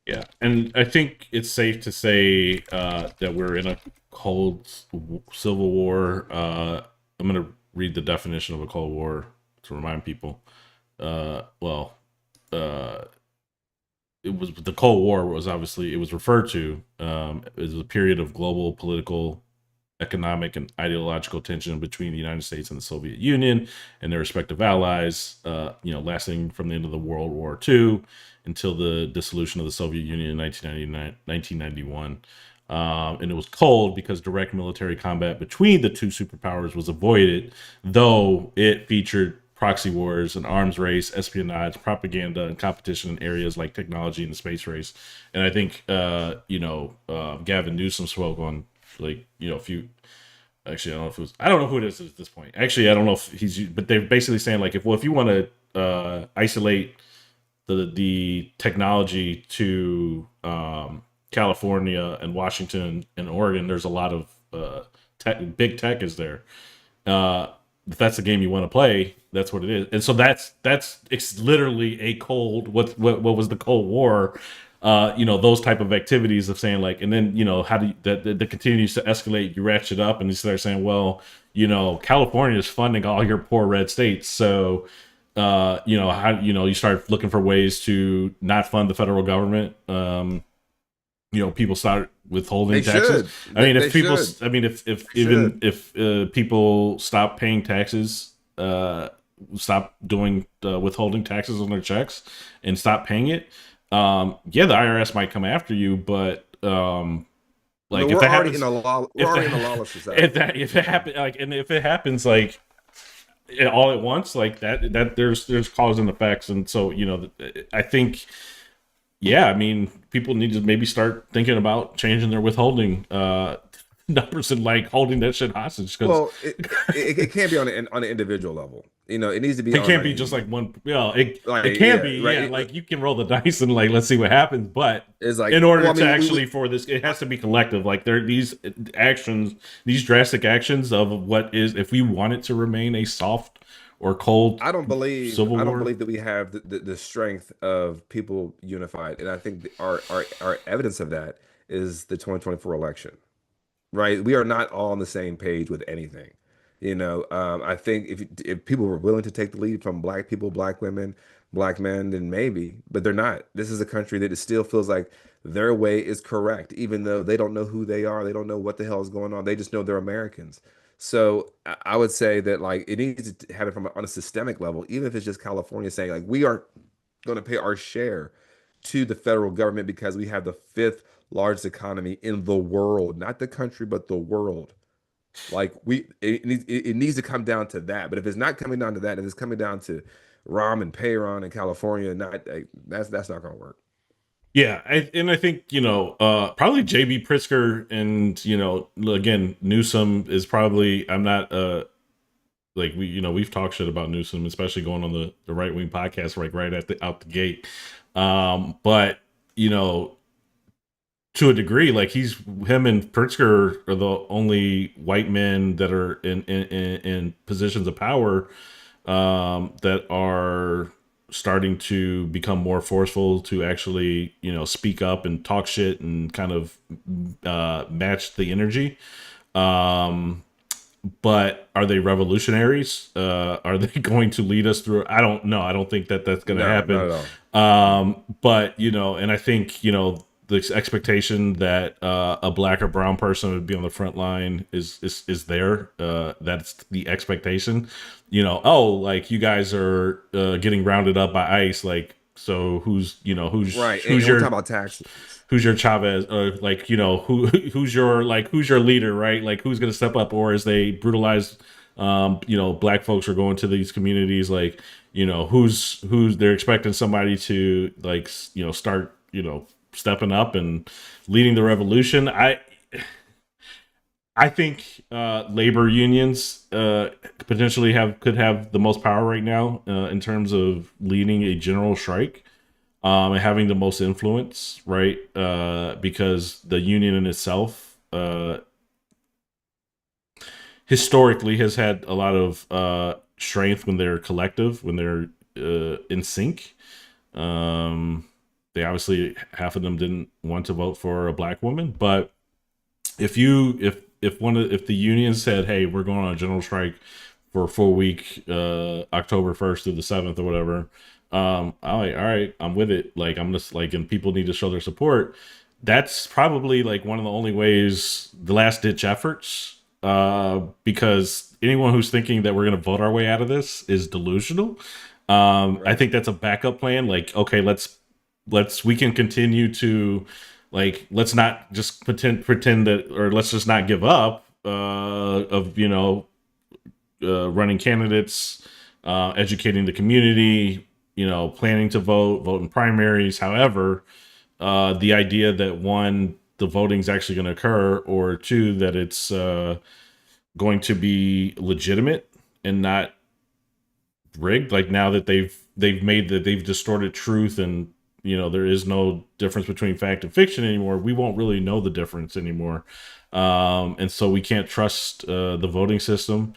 Yeah, and I think it's safe to say that we're in a cold civil war. I'm going to read the definition of a cold war to remind people. Well, it was the Cold War was obviously it was referred to as a period of global political, economic, and ideological tension between the United States and the Soviet Union and their respective allies. Lasting from the end of the World War II until the dissolution of the Soviet Union in 1991. And it was cold because direct military combat between the two superpowers was avoided, though it featured proxy wars, an arms race, espionage, propaganda, and competition in areas like technology and the space race. And I think, Gavin Newsom spoke on, like, a few. Actually, I don't know if it was. I don't know who it is at this point. Actually, I don't know if he's. But they're basically saying like, if you want to isolate the technology to California and Washington and Oregon, there's a lot of big tech is there. If that's the game you want to play, that's what it is. And so it's literally a cold. What was the Cold War? Those type of activities of saying like, and then how do you, that continues to escalate. You ratchet up, and you start saying, well, California is funding all your poor red states, so you start looking for ways to not fund the federal government. People start withholding taxes. I mean, if people, should. I mean, if people stop paying taxes, stop doing withholding taxes on their checks, and stop paying it, the IRS might come after you, but like if that happens, we're already in a lawless society. If it happens like all at once, like that there's cause and effects, and so I think. Yeah, I mean, people need to maybe start thinking about changing their withholding numbers and like holding that shit hostage. Well, it can't be on an individual level. It needs to be. It can't be just like one. It can be. Right? Yeah, like you can roll the dice and like let's see what happens. But it's like in order to actually for this, it has to be collective. Like there are these actions, these drastic actions of what is if we want it to remain a soft or cold. I don't believe that we have the strength of people unified, and I think our evidence of that is the 2024 election. Right, we are not all on the same page with anything. I think if people were willing to take the lead from Black people, Black women, Black men, then maybe, but they're not. This is a country that it still feels like their way is correct, even though they don't know who they are, they don't know what the hell is going on. They just know they're Americans. So I would say that like it needs to have it on a systemic level, even if it's just California saying like we are going to pay our share to the federal government because we have the fifth largest economy in the world, not the country, but the world. Like it needs to come down to that. But if it's not coming down to that, and it's coming down to ROM and Payron in California, that's not going to work. Yeah, I think probably JB Pritzker and again Newsom is probably I'm not like we've talked shit about Newsom, especially going on the right wing podcast right out the gate, but to a degree like him and Pritzker are the only white men that are in positions of power that are starting to become more forceful to actually speak up and talk shit and kind of match the energy, but are they revolutionaries? Are they going to lead us through? I don't know. I don't think that's going to happen. Not at all. But and I think the expectation that a Black or brown person would be on the front line is there. That's the expectation. Like you guys are getting rounded up by ICE. Like, so who's right? Who's your talking about taxes? Who's your Chavez? Who's your leader? Right? Like who's going to step up? Or as they brutalized Black folks are going to these communities, like, who's they're expecting somebody to, like, start, stepping up and leading the revolution. I think labor unions potentially could have the most power right now in terms of leading a general strike, and having the most influence, right? Because the union in itself historically has had a lot of strength when they're collective, when they're in sync. They obviously, half of them didn't want to vote for a black woman, but if the union said, "Hey, we're going on a general strike for a full week, October 1st through the 7th or whatever," I'm like, all right, I'm with it. Like, I'm just like, and people need to show their support. That's probably like one of the only ways, the last ditch efforts, because anyone who's thinking that we're going to vote our way out of this is delusional. I think that's a backup plan. Like, okay, we can continue to, like, let's not just pretend that, or let's just not give up of running candidates, educating the community, planning to vote in primaries. However, the idea that, one, the voting's actually going to occur, or two, that it's going to be legitimate and not rigged. Like, now that they've distorted truth, and there is no difference between fact and fiction anymore, we won't really know the difference anymore, and so we can't trust the voting system.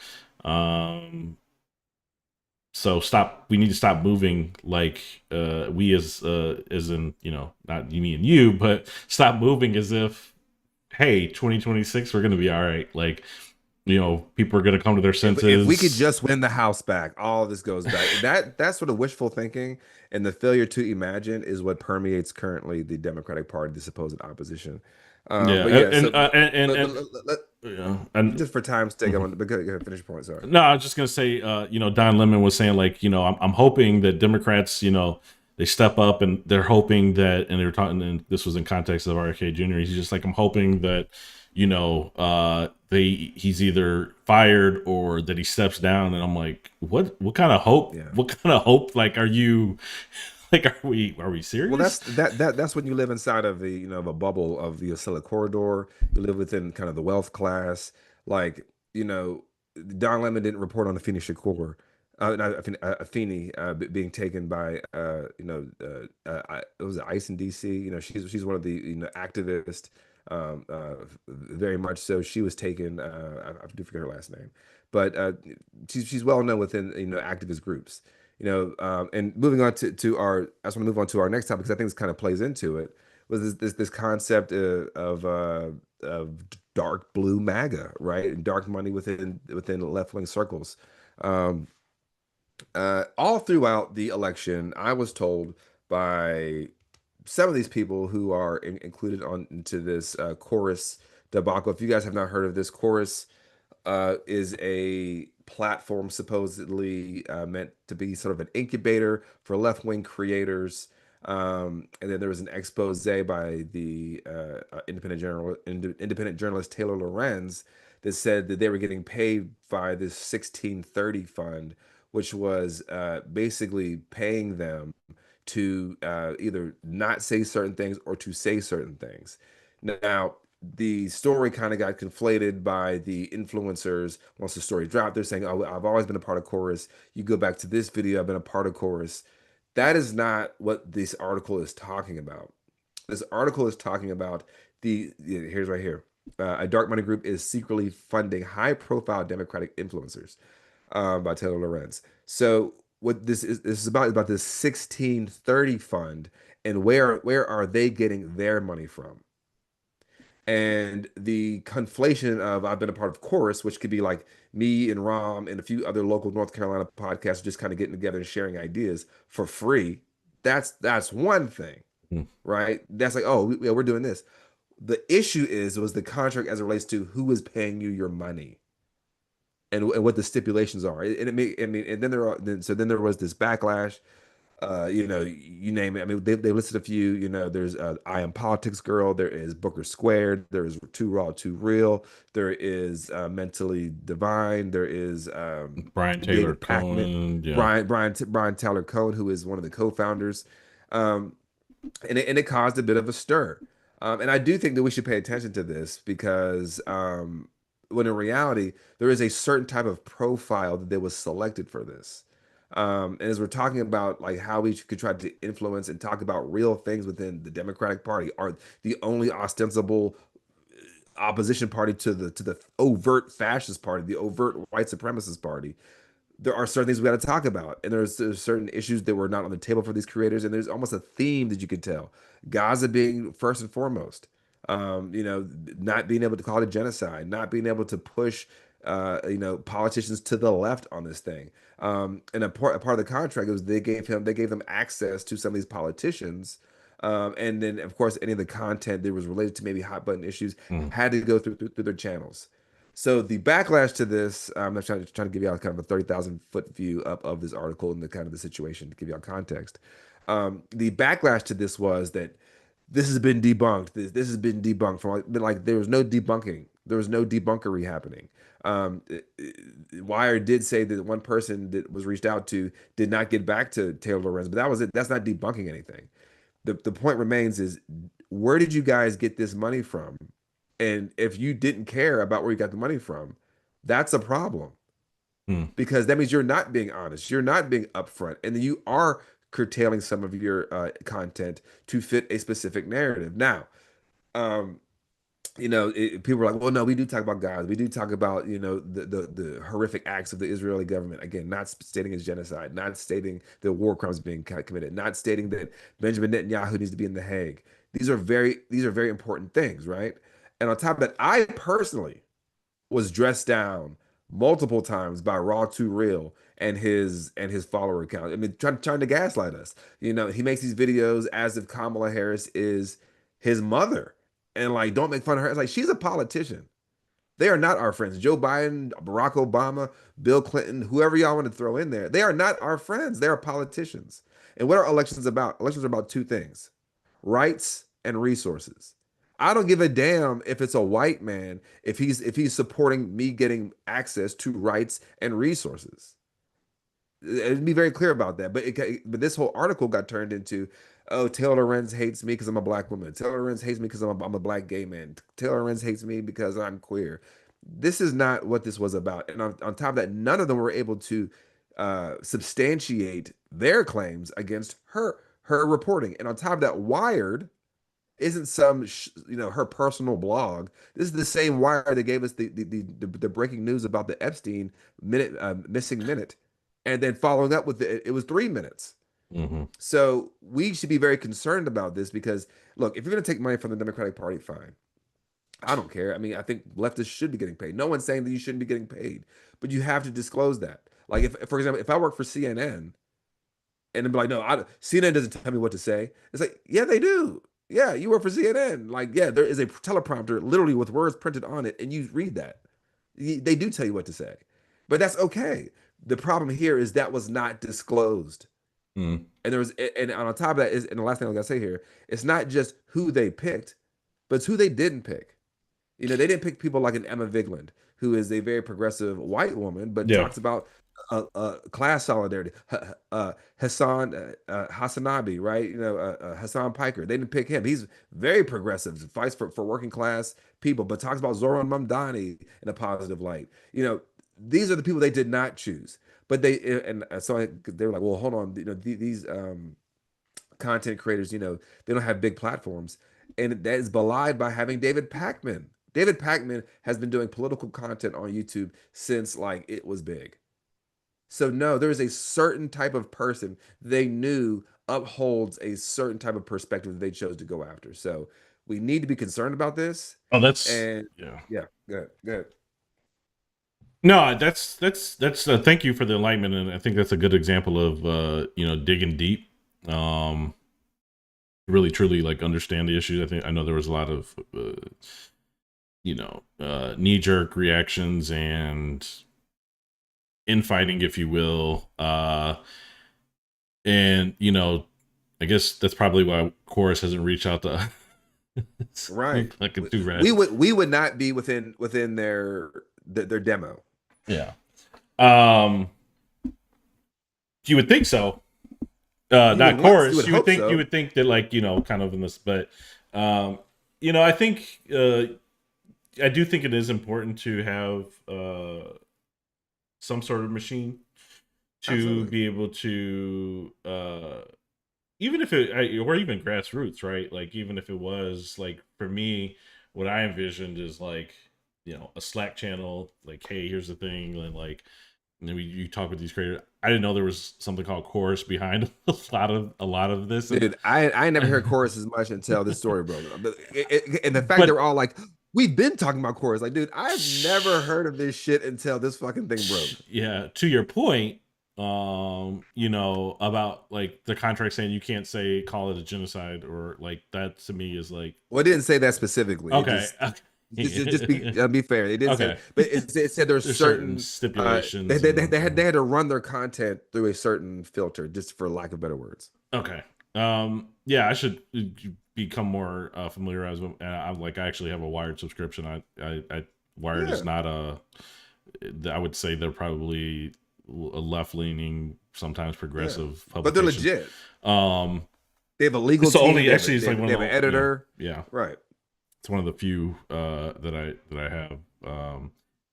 So we need to stop moving like we as in, not you, me and you, but stop moving as if, hey, 2026, we're going to be all right. Like, people are going to come to their senses. If we could just win the House back, all this goes back. That sort of wishful thinking and the failure to imagine is what permeates currently the Democratic Party, the supposed opposition. Yeah, But yeah, and just for time's sake, I want to go ahead, finish your point. Sorry. No, I was just gonna say, Don Lemon was saying, like, I'm hoping that Democrats, they step up, and they're hoping that, and they were talking, and this was in context of RFK Jr. He's just like, I'm hoping that, he's either fired or that he steps down, and I'm like, what kind of hope? Yeah. What kind of hope? Like, are you? Like, are we serious? Well, that's when you live inside of the of a bubble of the Acela corridor. You live within kind of the wealth class. Like, Don Lemon didn't report on Afeni Shakur, not Afeni being taken by it was ICE in DC. She's one of the activists, very much so. She was taken. I do forget her last name, but she's well known within activist groups. And moving on to our, I just want to move on to our next topic, because I think this kind of plays into it, was this concept of dark blue MAGA, right? And dark money within left-wing circles. All throughout the election, I was told by some of these people who are included into this Chorus debacle. If you guys have not heard of this, Chorus is a platform supposedly meant to be sort of an incubator for left-wing creators. And then there was an expose by the independent journalist Taylor Lorenz that said that they were getting paid by this 1630 fund, which was basically paying them to either not say certain things or to say certain things. Now, the story kind of got conflated by the influencers. Once the story dropped, they're saying, "Oh, I've always been a part of Chorus. You go back to this video, I've been a part of Chorus." That is not what this article is talking about. This article is talking about here's right here. A dark money group is secretly funding high-profile Democratic influencers, by Taylor Lorenz. So what this is about this 1630 fund, and where are they getting their money from? And the conflation of, I've been a part of Chorus, which could be like me and Rom and a few other local North Carolina podcasts just kind of getting together and sharing ideas for free. That's one thing, right? That's like, oh, we're doing this. The issue was the contract as it relates to who is paying you your money, and what the stipulations are. And then there was this backlash you name it. I mean, they listed a few. There's I Am Politics Girl. There is Booker Squared. There is Too Raw, Too Real. There is Mentally Divine. There is Brian Taylor David Packman, Cohen. Yeah. Brian Taylor Cohen, who is one of the co-founders, um, and it caused a bit of a stir. And I do think that we should pay attention to this because when in reality, there is a certain type of profile that was selected for this. And as we're talking about like how we could try to influence and talk about real things within the Democratic Party, are the only ostensible opposition party to the overt fascist party, the overt white supremacist party. There are certain things we got to talk about, and there's certain issues that were not on the table for these creators, and there's almost a theme that you could tell. Gaza being first and foremost, not being able to call it a genocide, not being able to push, politicians to the left on this thing. And a part of the contract was they gave them access to some of these politicians. And then, of course, any of the content that was related to maybe hot button issues Mm. had to go through their channels. So the backlash to this, I'm not trying to give you all kind of a 30,000 foot view up of this article and the kind of the situation to give you all context. The backlash to this was that this has been debunked. This has been debunked from there was no debunking. There was no debunkery happening. Wire did say that one person that was reached out to did not get back to Taylor Lorenz, but that was it. That's not debunking anything. The point remains is, where did you guys get this money from? And if you didn't care about where you got the money from, that's a problem, Mm. because that means you're not being honest. You're not being upfront, and then you are curtailing some of your content to fit a specific narrative. Now, um, people are like, well, no, we do talk about guys. We do talk about, the horrific acts of the Israeli government. Again, not stating it's genocide, not stating the war crimes being committed, not stating that Benjamin Netanyahu needs to be in The Hague. These are very important things, right? And on top of that, I personally was dressed down multiple times by Raw Too Real and his follower account. I mean, trying to gaslight us. He makes these videos as if Kamala Harris is his mother, and like, don't make fun of her. It's like, she's a politician. They are not our friends. Joe Biden, Barack Obama, Bill Clinton, whoever y'all want to throw in there, they are not our friends. They are politicians. And what are elections about? Elections are about two things: rights and resources. I don't give a damn if it's a white man, if he's supporting me getting access to rights and resources. And be very clear about that. But this whole article got turned into, oh, Taylor Lorenz hates me because I'm a black woman. Taylor Lorenz hates me because I'm a black gay man. Taylor Lorenz hates me because I'm queer. This is not what this was about. And on top of that, none of them were able to substantiate their claims against her reporting. And on top of that, Wired isn't her personal blog. This is the same Wire that gave us the breaking news about the Epstein missing minute, and then following up with it was 3 minutes. Hmm. So we should be very concerned about this, because look, if you're going to take money from the Democratic Party, fine. I don't care. I mean, I think leftists should be getting paid. No one's saying that you shouldn't be getting paid, but you have to disclose that. Like, if, for example, if I work for CNN and they're like, no, CNN doesn't tell me what to say. It's like, yeah, they do. Yeah, you work for CNN. Like, yeah, there is a teleprompter literally with words printed on it, and you read that. They do tell you what to say, but that's okay. The problem here is that was not disclosed. Mm. And on top of that is, and the last thing I gotta say here, it's not just who they picked, but it's who they didn't pick. They didn't pick people like an Emma Vigland, who is a very progressive white woman, but Yeah. talks about class solidarity. Hassan Hassanabi, right? Hassan Piker. They didn't pick him. He's very progressive, fights for working class people, but talks about Zoran Mamdani in a positive light. These are the people they did not choose. But they were like, well, hold on. These content creators, they don't have big platforms, and that is belied by having David Pakman. David Pakman has been doing political content on YouTube since like it was big. So no, there is a certain type of person they knew upholds a certain type of perspective that they chose to go after. So we need to be concerned about this. Oh, that's And yeah. yeah, good. No, that's thank you for the enlightenment, and I think that's a good example of digging deep, really truly like understand the issues. I know there was a lot of knee jerk reactions and infighting, if you will, And I guess that's probably why Chorus hasn't reached out to Right. like a do rad. We would not be within their demo. Yeah. You would think so. Not Chorus. You would think so. you would think that, like, kind of in this, but I think I do think it is important to have some sort of machine to Absolutely. be able to even if it or even grassroots, right? Like, even if it was, like, for me, what I envisioned is like, a Slack channel, like, hey, here's the thing, and like, and then you talk with these creators. I didn't know there was something called Chorus behind a lot of this. Dude, I never heard Chorus as much until this story broke. And the fact But they were all like, we've been talking about Chorus. Like, dude, I've never heard of this shit until this fucking thing broke. yeah, to your point, about like the contract saying you can't call it a genocide, or like, that to me is like, Well, it didn't say that specifically. It okay, just be fair. It didn't okay. say, but it said there's There's certain certain stipulations. they had to run their content through a certain filter, just for lack of better words. Okay. Yeah, I should become more familiarized with. I actually have a Wired subscription. Wired is not I would say they're probably a left leaning, sometimes progressive publication. But they're legit. Um, They have a legal it's team. only They actually it's like they one have of an the, editor. yeah, Right. it's one of the few that I have.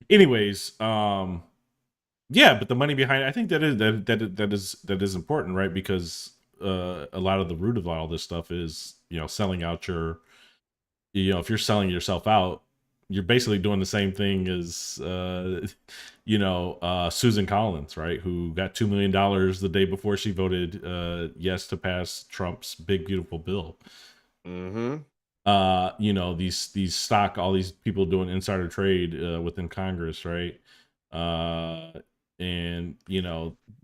Anyways, yeah, but the money behind it, I think that is important, right? Because a lot of the root of all this stuff is, selling out your, if you're selling yourself out, you're basically doing the same thing as Susan Collins, right, who got $2 million the day before she voted yes to pass Trump's big beautiful bill. Mm-hmm. These stock, all these people doing insider trade within Congress, right? And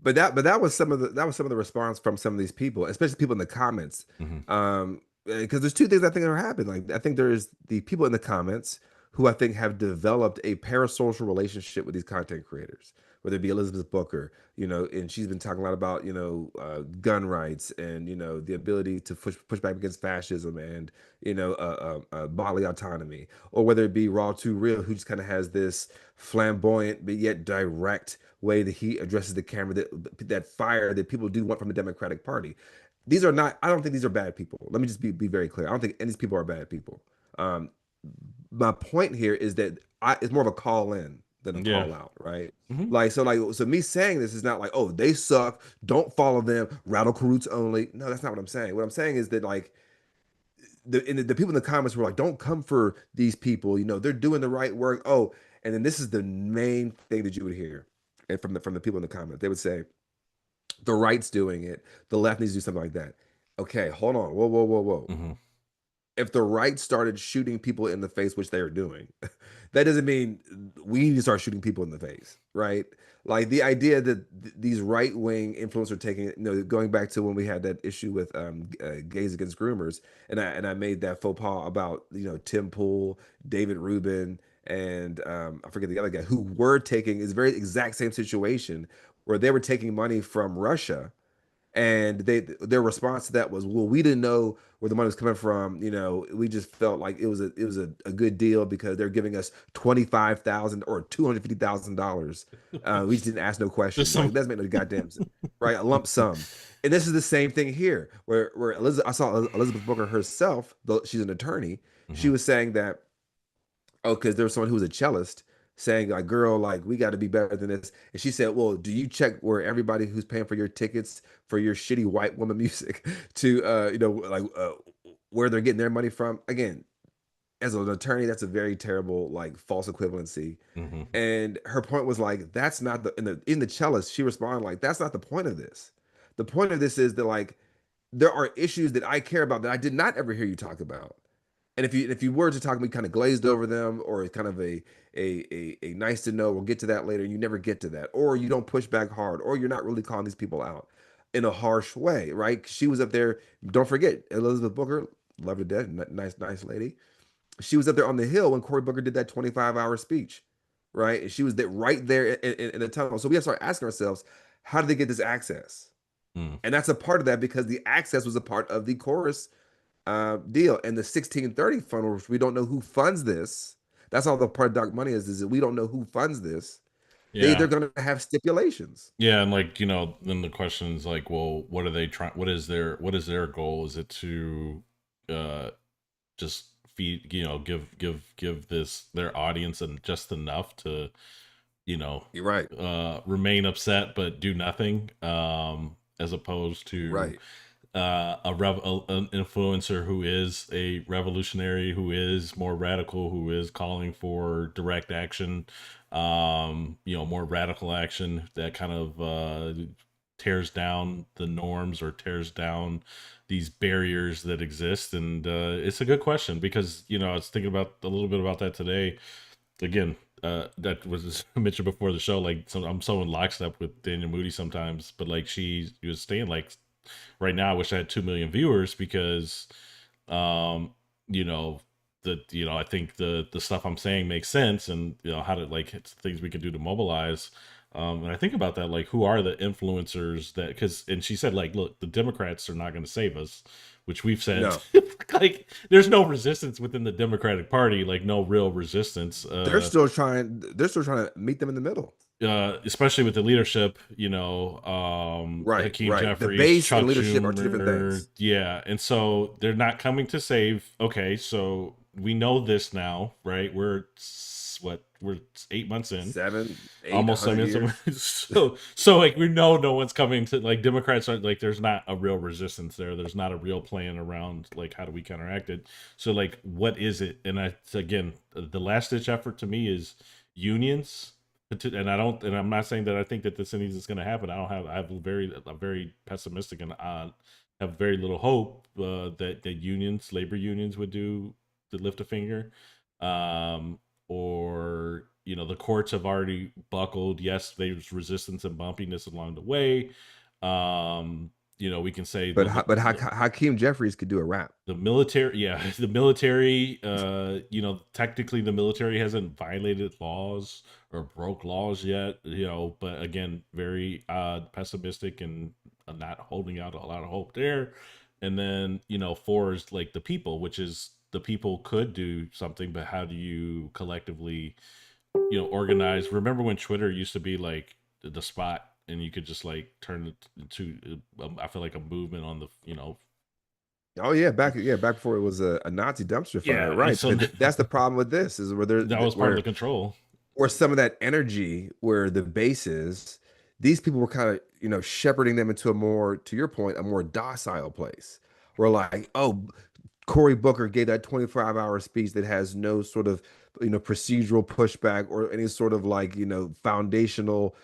But that was some of the response from some of these people, especially people in the comments. mhm. Because there's two things I think are happening. Like, I think there's the people in the comments who I think have developed a parasocial relationship with these content creators, whether it be Elizabeth Booker, and she's been talking a lot about, gun rights and, the ability to push back against fascism and, bodily autonomy, or whether it be Raw Too Real, who just kind of has this flamboyant but yet direct way that he addresses the camera, that fire that people do want from the Democratic Party. These are not, I don't think these are bad people. Let me just be very clear. I don't think any of these people are bad people. Um, my point here is that it's more of a call in than a Yeah. call out, right? Mhm. So me saying this is not like, oh, they suck, don't follow them, radical roots only. No, that's not what I'm saying. What I'm saying is that, like, the people in the comments were like, don't come for these people, they're doing the right work. Oh, and then this is the main thing that you would hear, and from the people in the comments, they would say, the right's doing it, the left needs to do something like that. Okay, hold on. Whoa. Mhm. If the right started shooting people in the face, which they are doing, that doesn't mean we need to start shooting people in the face, right? Like, the idea that these right wing influencers are taking, going back to when we had that issue with gays against groomers, and I made that faux pas about, Tim Pool, David Rubin, and I forget the other guy, who were taking is very exact same situation where they were taking money from Russia, and their response to that was, well, we didn't know where the money was coming from. We just felt like it was a good deal because they're giving us 25,000 or $250,000. We just didn't ask no Just questions. Like, some. it doesn't make no goddamn sense, right? A lump sum. And this is the same thing here, where I saw Elizabeth Booker herself, though she's an attorney. She Mhm. was saying that, oh, because there was someone who was a cellist saying, like, girl, like, we got to be better than this. And she said, well, do you check where everybody who's paying for your tickets for your shitty white woman music to, where they're getting their money from? Again, as an attorney, that's a very terrible, like, false equivalency. Mhm. And her point was like, that's not in the cellist. She responded like, that's not the point of this. The point of this is that, like, there are issues that I care about that I did not ever hear you talk about. And if you were to talk, we kind of glazed over them, or kind of a nice to know, we'll get to that later. You never get to that, or you don't push back hard, or you're not really calling these people out in a harsh way, right? She was up there. Don't forget Elizabeth Booker, love her to death, nice lady. She was up there on the Hill when Cory Booker did that 25-hour speech, right? And she was right there in the tunnel. So we have to start asking ourselves, how did they get this access? And that's a part of that because the access was a part of the chorus deal. And the 1630 fund, which we don't know who funds this. That's all the part of dark money is that we don't know who funds this. They're Yeah. going to have stipulations. Yeah, and like, then the question is like, well, what are they trying? What is their goal? Is it to uh just feed, give this their audience and just enough to, You're right. remain upset but do nothing, as opposed to Right. an influencer who is a revolutionary, who is more radical, who is calling for direct action, more radical action that kind of tears down the norms or tears down these barriers that exist. And it's a good question because, I was thinking about a little bit about that today. Again, that was mentioned before the show. Like, I'm so in lockstep with Daniel Moody sometimes, but like she was saying, like, right now I wish I had 2 million viewers because, um, you know, I think the stuff I'm saying makes sense, and how to, like, it's things we can do to mobilize. And I think about that, like, who are the influencers that, and she said, like, look, the Democrats are not going to save us, which we've said, No. like, there's no resistance within the Democratic Party, like, no real resistance. They're still trying to meet them in the middle. Especially with the leadership, Right, Hakeem right. The Jeffries, base and Chuck leadership are two different Schumer, things. yeah, and so they're not coming to save. Okay, so we know this now, right? We're 8 months in, 8, almost 100 7 years. months. So like we know no one's coming to, like, Democrats are like, there's not a real resistance there. There's not a real plan around, like, how do we counteract it? So, like, what is it? And again, the last ditch effort to me is unions. And I'm not saying that I think that this is going to happen. I'm very pessimistic, and have very little hope that labor unions would do to lift a finger. Or, the courts have already buckled. Yes, there's resistance and bumpiness along the way. We can say But Hakeem Jeffries could do a rap. the military, yeah, the military, technically the military hasn't violated laws or broke laws yet, but again, very pessimistic and not holding out a lot of hope there. And then, four is like the people, which is the people could do something, but how do you collectively, organize? Remember when Twitter used to be like the spot, and you could just like turn it into, I feel like, a movement on the, Oh yeah, back before it was a Nazi dumpster fire, yeah, and right? so And that's the problem with this is where there that was part of the control. where some of that energy where the base is, these people were kind of shepherding them into a more, to your point, a more docile place. Where like, oh, Cory Booker gave that 25-hour speech that has no sort of procedural pushback or any sort of like foundational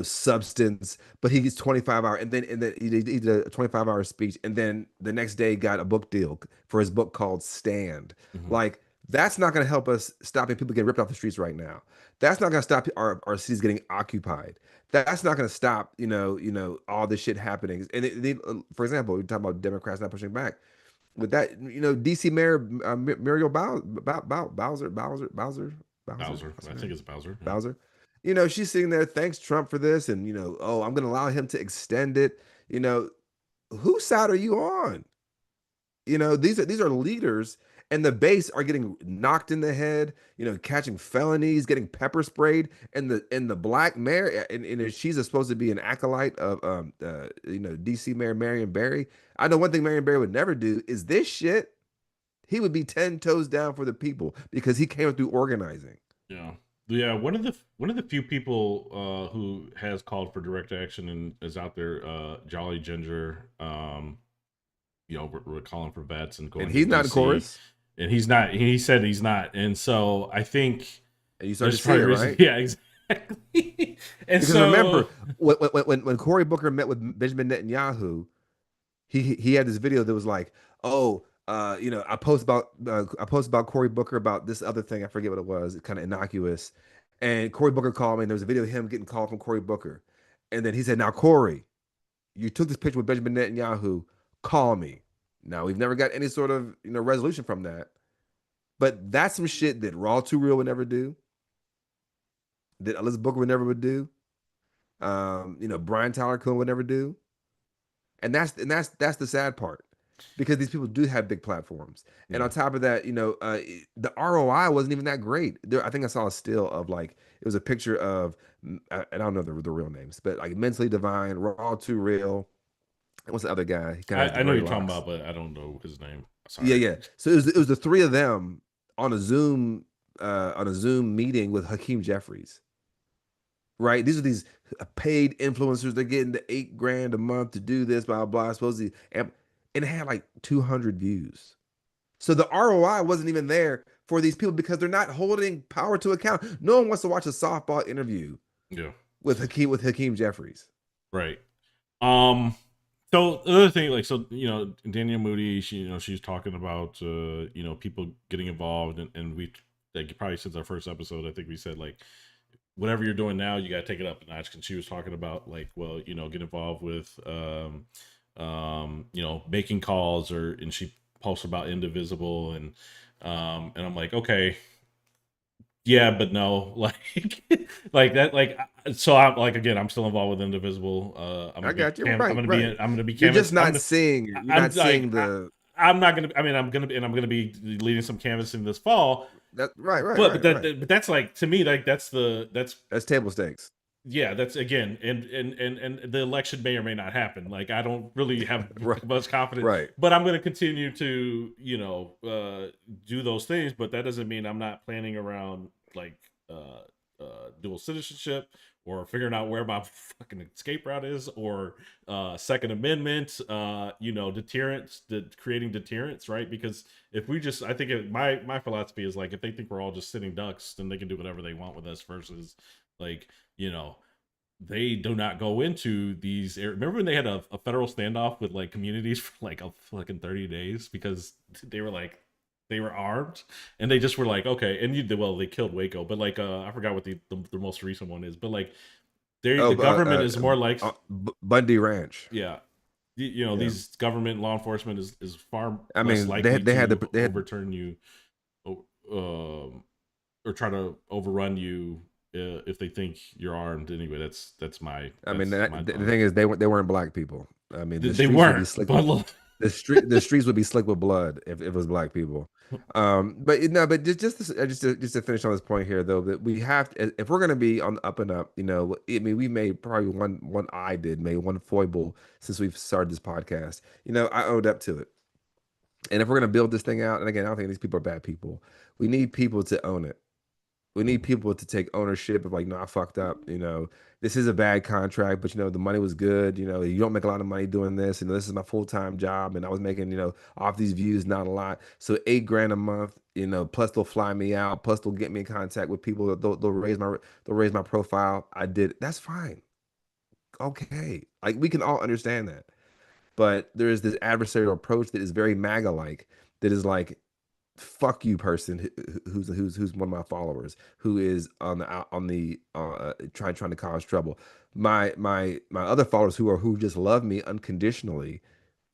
substance, but he gets 25 hour and then he did a 25-hour speech, and then the next day got a book deal for his book called Stand. Mhm. Like, that's not going to help us stopping people getting ripped off the streets right now. That's not going to stop our cities getting occupied. That's not going to stop all this shit happening. And for example, we talk about Democrats not pushing back with that, DC Mayor Muriel Bowser, Bowser, what's I her think name? it's Bowser. Yeah. Bowser. She's sitting there, thanks Trump for this, and oh, I'm going to allow him to extend it. Whose side are you on? These are leaders, and the base are getting knocked in the head, catching felonies, getting pepper sprayed, and the black mayor, and she's supposed to be an acolyte of DC Mayor Marion Barry. I know one thing Marion Barry would never do is this shit. He would be 10 toes down for the people because he came through organizing. Yeah. Yeah, one of the few people who has called for direct action and is out there, Jolly Ginger. We're calling for vets and And going to he's not in DC, chorus. and he's not. He said he's not, and so I think And you start to there's see it, probably reason. right? Yeah, exactly. And Because so remember, when Cory Booker met with Benjamin Netanyahu, he had this video that was like, oh, I post about Cory Booker about this other thing. I forget what it was. It's kind of innocuous. And Cory Booker called me, and there was a video of him getting called from Cory Booker. And then he said, now, Cory, you took this picture with Benjamin Netanyahu. Call me. Now, we've never got any sort of resolution from that. But that's some shit that Raw Too Real would never do, that Elizabeth Booker would never do. Brian Tyler Cohen would never do. And that's the sad part, because these people do have big platforms. And Yeah. on top of that, the ROI wasn't even that great. I think I saw a still of like it was a picture of I don't know the real names, but like Mentally Divine, Raw Too Real. And what's the other guy? He kind of has the I know gray you're talking locks. about, but I don't know his name. Yeah, Sorry. yeah. So it was the three of them on a Zoom meeting with Hakeem Jeffries. Right? These are these paid influencers. They're getting the 8 grand a month to do this, blah blah. Supposedly, and it had like 200 views. So the ROI wasn't even there for these people because they're not holding power to account. No one wants to watch a softball interview Yeah. with Hakeem Jeffries. Right. Um. So the other thing, like, so Danielle Moody, she's talking about people getting involved, and we, like, probably since our first episode, I think we said, like, whatever you're doing now, you got to take it up a notch. And she was talking about, like, well, get involved with making calls, and she posts about Indivisible, and I'm like, okay, yeah, but no, like, like that, like, so I'm like, again, I'm still involved with Indivisible. I'm I gonna be got you. Right, right. I'm gonna be You're just canvas. not seeing. You're I'm not like, seeing the I'm not gonna. I mean, I'm gonna be leading some canvassing this fall. that. Right, right, But right, right. but that's, like, to me, like, that's That's table stakes. yeah, that's, again, and the election may or may not happen. Like, I don't really have Right, much confidence, right. but I'm going to continue to do those things. But that doesn't mean I'm not planning around, like, dual citizenship, or figuring out where my fucking escape route is, or Second Amendment, deterrence, creating deterrence, right? Because if we just, I think my philosophy is, like, if they think we're all just sitting ducks, then they can do whatever they want with us, versus, like, they do not go into these remember when they had a federal standoff with, like, communities for, like, a fucking 30 days because they were, like, they were armed, and they just were like, okay, and they killed Waco, but, like, I forgot what the most recent one is, but, like, Oh, the government is more like, Bundy Ranch. yeah, Yeah. these government law enforcement is far I less mean, they likely had they had to they had overturn you, or try to overrun you, if they think you're armed. Anyway, that's my I mean, my the thought. thing is, they weren't black people. I mean, the They streets would be weren't, slick. but look, The streets would be slick with blood if it was black people. But no, but just to finish on this point here, though, that we have if we're gonna be on the up and up, I mean, we made probably made one foible since we've started this podcast. I owned up to it. And if we're gonna build this thing out, and again, I don't think these people are bad people. We need people to own it. We need people to take ownership of, like, no, I fucked up. This is a bad contract, but the money was good. You don't make a lot of money doing this. This is my full-time job, and I was making, off these views, not a lot. So 8 grand a month, plus they'll fly me out, plus they'll get me in contact with people. They'll raise my profile. I did. That's fine. Okay, like, we can all understand that. But there is this adversarial approach that is very MAGA-like. That is like, fuck you, person who's one of my followers, who is trying to cause trouble. My other followers who just love me unconditionally,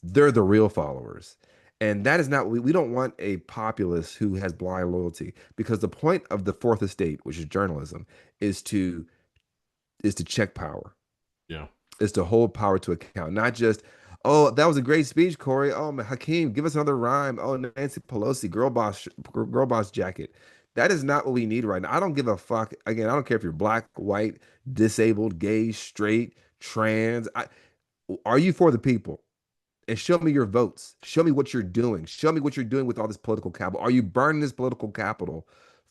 they're the real followers. And that is not, we don't want a populace who has blind loyalty, because the point of the fourth estate, which is journalism, is to check power, yeah, is to hold power to account, not just, oh, that was a great speech, Corey. Oh, Hakeem, give us another rhyme. Oh, Nancy Pelosi, girl boss jacket. That is not what we need right now. I don't give a fuck. Again, I don't care if you're black, white, disabled, gay, straight, trans. Are you for the people? And show me your votes. Show me what you're doing. Show me what you're doing with all this political capital. Are you burning this political capital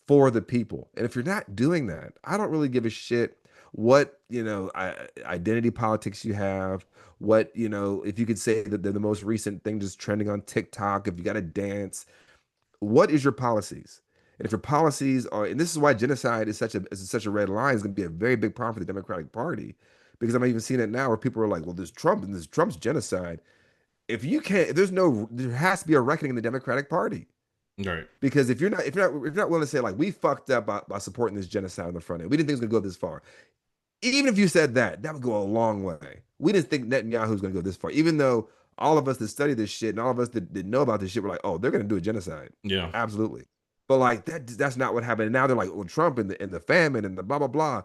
for the people? And if you're not doing that, I don't really give a shit what, identity politics you have, what, if you could say that the most recent thing just trending on TikTok, if you got to dance, what is your policies? And if your policies are, and this is why genocide is such a red line, is going to be a very big problem for the Democratic Party, because I'm even seeing it now where people are like, well, there's Trump and there's Trump's genocide. If you can't, there has to be a reckoning in the Democratic Party. right, Because if you're not willing to say, like, we fucked up by supporting this genocide on the front end, we didn't think it was gonna go this far. Even if you said that would go a long way. We didn't think Netanyahu was gonna go this far, even though all of us that study this shit and all of us that know about this shit were like, oh, they're gonna do a genocide. yeah, Absolutely. But, like, that's not what happened. And now they're like, well, Trump and the famine and the blah blah blah.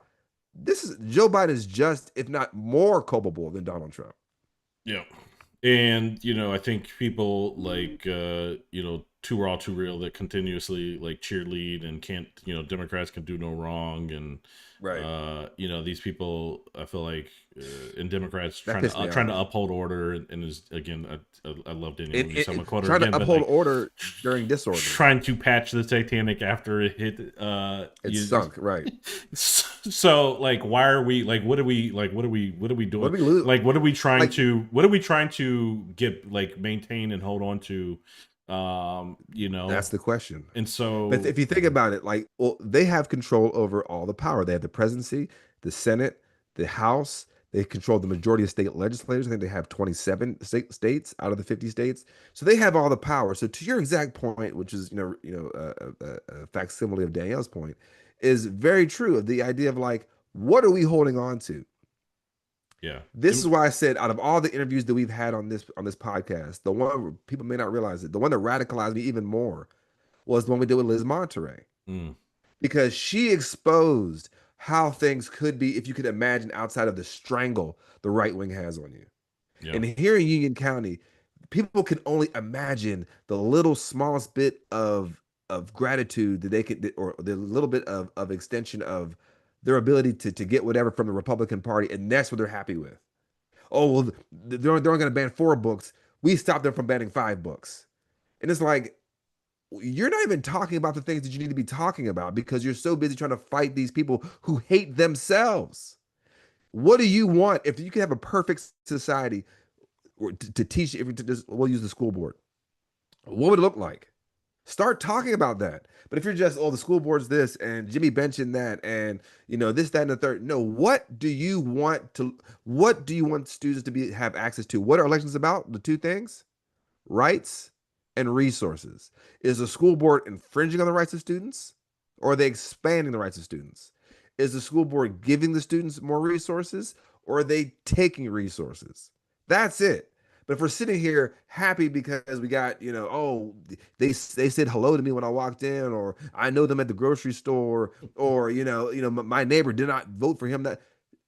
Joe Biden is just, if not more culpable than Donald Trump. yeah. And I think people like Too Raw Too Real that continuously like cheerlead and can't, Democrats can do no wrong, and Right. these people, I feel like, and Democrats That trying pissed to me trying to off. uphold order, and is again, I love Daniel And, Levy, so I'm gonna quote her trying to again, but uphold like order during disorder. trying to patch the Titanic after it hit. It sunk. Right. So like, why are we like? What are we like? What are we What doing? do we lose? Like, what are we trying Like, to? What are we trying to get like maintain and hold on to? that's the question. And But so if you think about it, like, well, they have control over all the power. They have the presidency, the Senate, the House. They control the majority of state legislators. I think they have 27 states out of the 50 states. So they have all the power. So to your exact point, which is a facsimile of Danielle's point, is very true. Of the idea of like, what are we holding on to? yeah, This is why I said, out of all the interviews that we've had on this podcast, the one where people may not realize it, the one that radicalized me even more was the one we did with Liz Monterey, mm, because she exposed how things could be if you could imagine outside of the strangle the right wing has on you. yeah, And here in Union County, people can only imagine the little smallest bit of gratitude that they could, or the little bit of extension of their ability to get whatever from the Republican Party, and that's what they're happy with. Oh well, they're only going to ban 4 books. We stopped them from banning 5 books, and it's like, you're not even talking about the things that you need to be talking about because you're so busy trying to fight these people who hate themselves. What do you want if you could have a perfect society, or to teach? If we'll use the school board, what would it look like? Start talking about that. But if you're just, oh, the school board's this and Jimmy Benchin that, and this, that, and the third. No, what do you want students to have access to? What are elections about? The two things: rights and resources. Is the school board infringing on the rights of students, or are they expanding the rights of students? Is the school board giving the students more resources, or are they taking resources? That's it. But if we're sitting here happy because we got, oh, they said hello to me when I walked in, or I know them at the grocery store, or my neighbor did not vote for him. That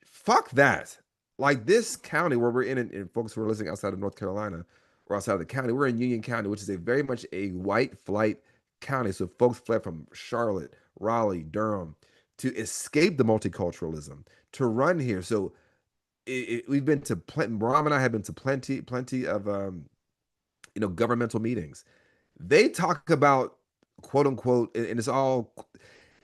fuck that. Like this county where we're in, and folks who are listening outside of North Carolina or outside of the county, we're in Union County, which is a very much a white flight county. So folks fled from Charlotte, Raleigh, Durham to escape the multiculturalism to run here. So we've been to plenty. Brahm and I have been to plenty of governmental meetings. They talk about, quote unquote, and it's all,